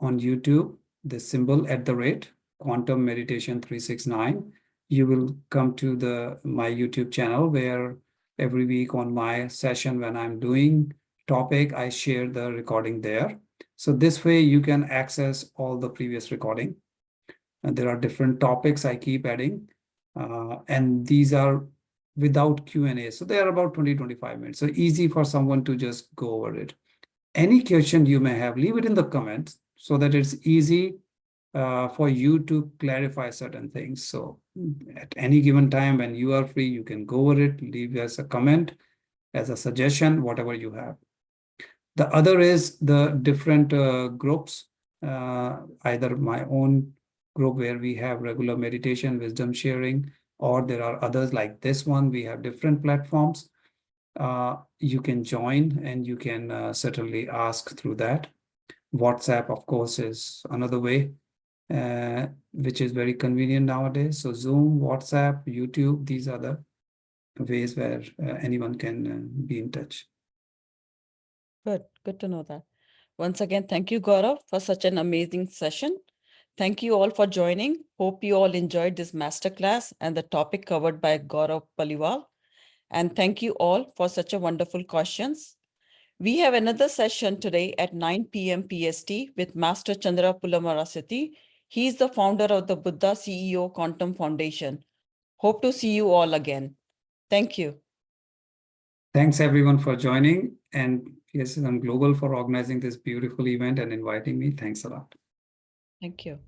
on YouTube, the symbol @ Quantum Meditation 369, you will come to my YouTube channel, where every week on my session when I'm doing topic, I share the recording there. So this way you can access all the previous recording. And there are different topics I keep adding. And these are without Q&A. So they are about 20-25 minutes. So easy for someone to just go over it. Any question you may have, leave it in the comments so that it's easy for you to clarify certain things. So at any given time when you are free, you can go over it, leave as a comment, as a suggestion, whatever you have. The other is the different groups, either my own group where we have regular meditation, wisdom sharing, or there are others like this one. We have different platforms. You can join and you can certainly ask through that. WhatsApp, of course, is another way, which is very convenient nowadays. So Zoom, WhatsApp, YouTube, these are the ways where anyone can be in touch. Good to know that. Once again, thank you, Gaurav, for such an amazing session. Thank you all for joining. Hope you all enjoyed this masterclass and the topic covered by Gaurav Paliwal. And thank you all for such a wonderful questions. We have another session today at 9 p.m. PST with Master Chandra Pulamarasity. He is the founder of the Buddha CEO Quantum Foundation. Hope to see you all again. Thank you. Thanks everyone for joining, and PSSM Global for organizing this beautiful event and inviting me. Thanks a lot. Thank you.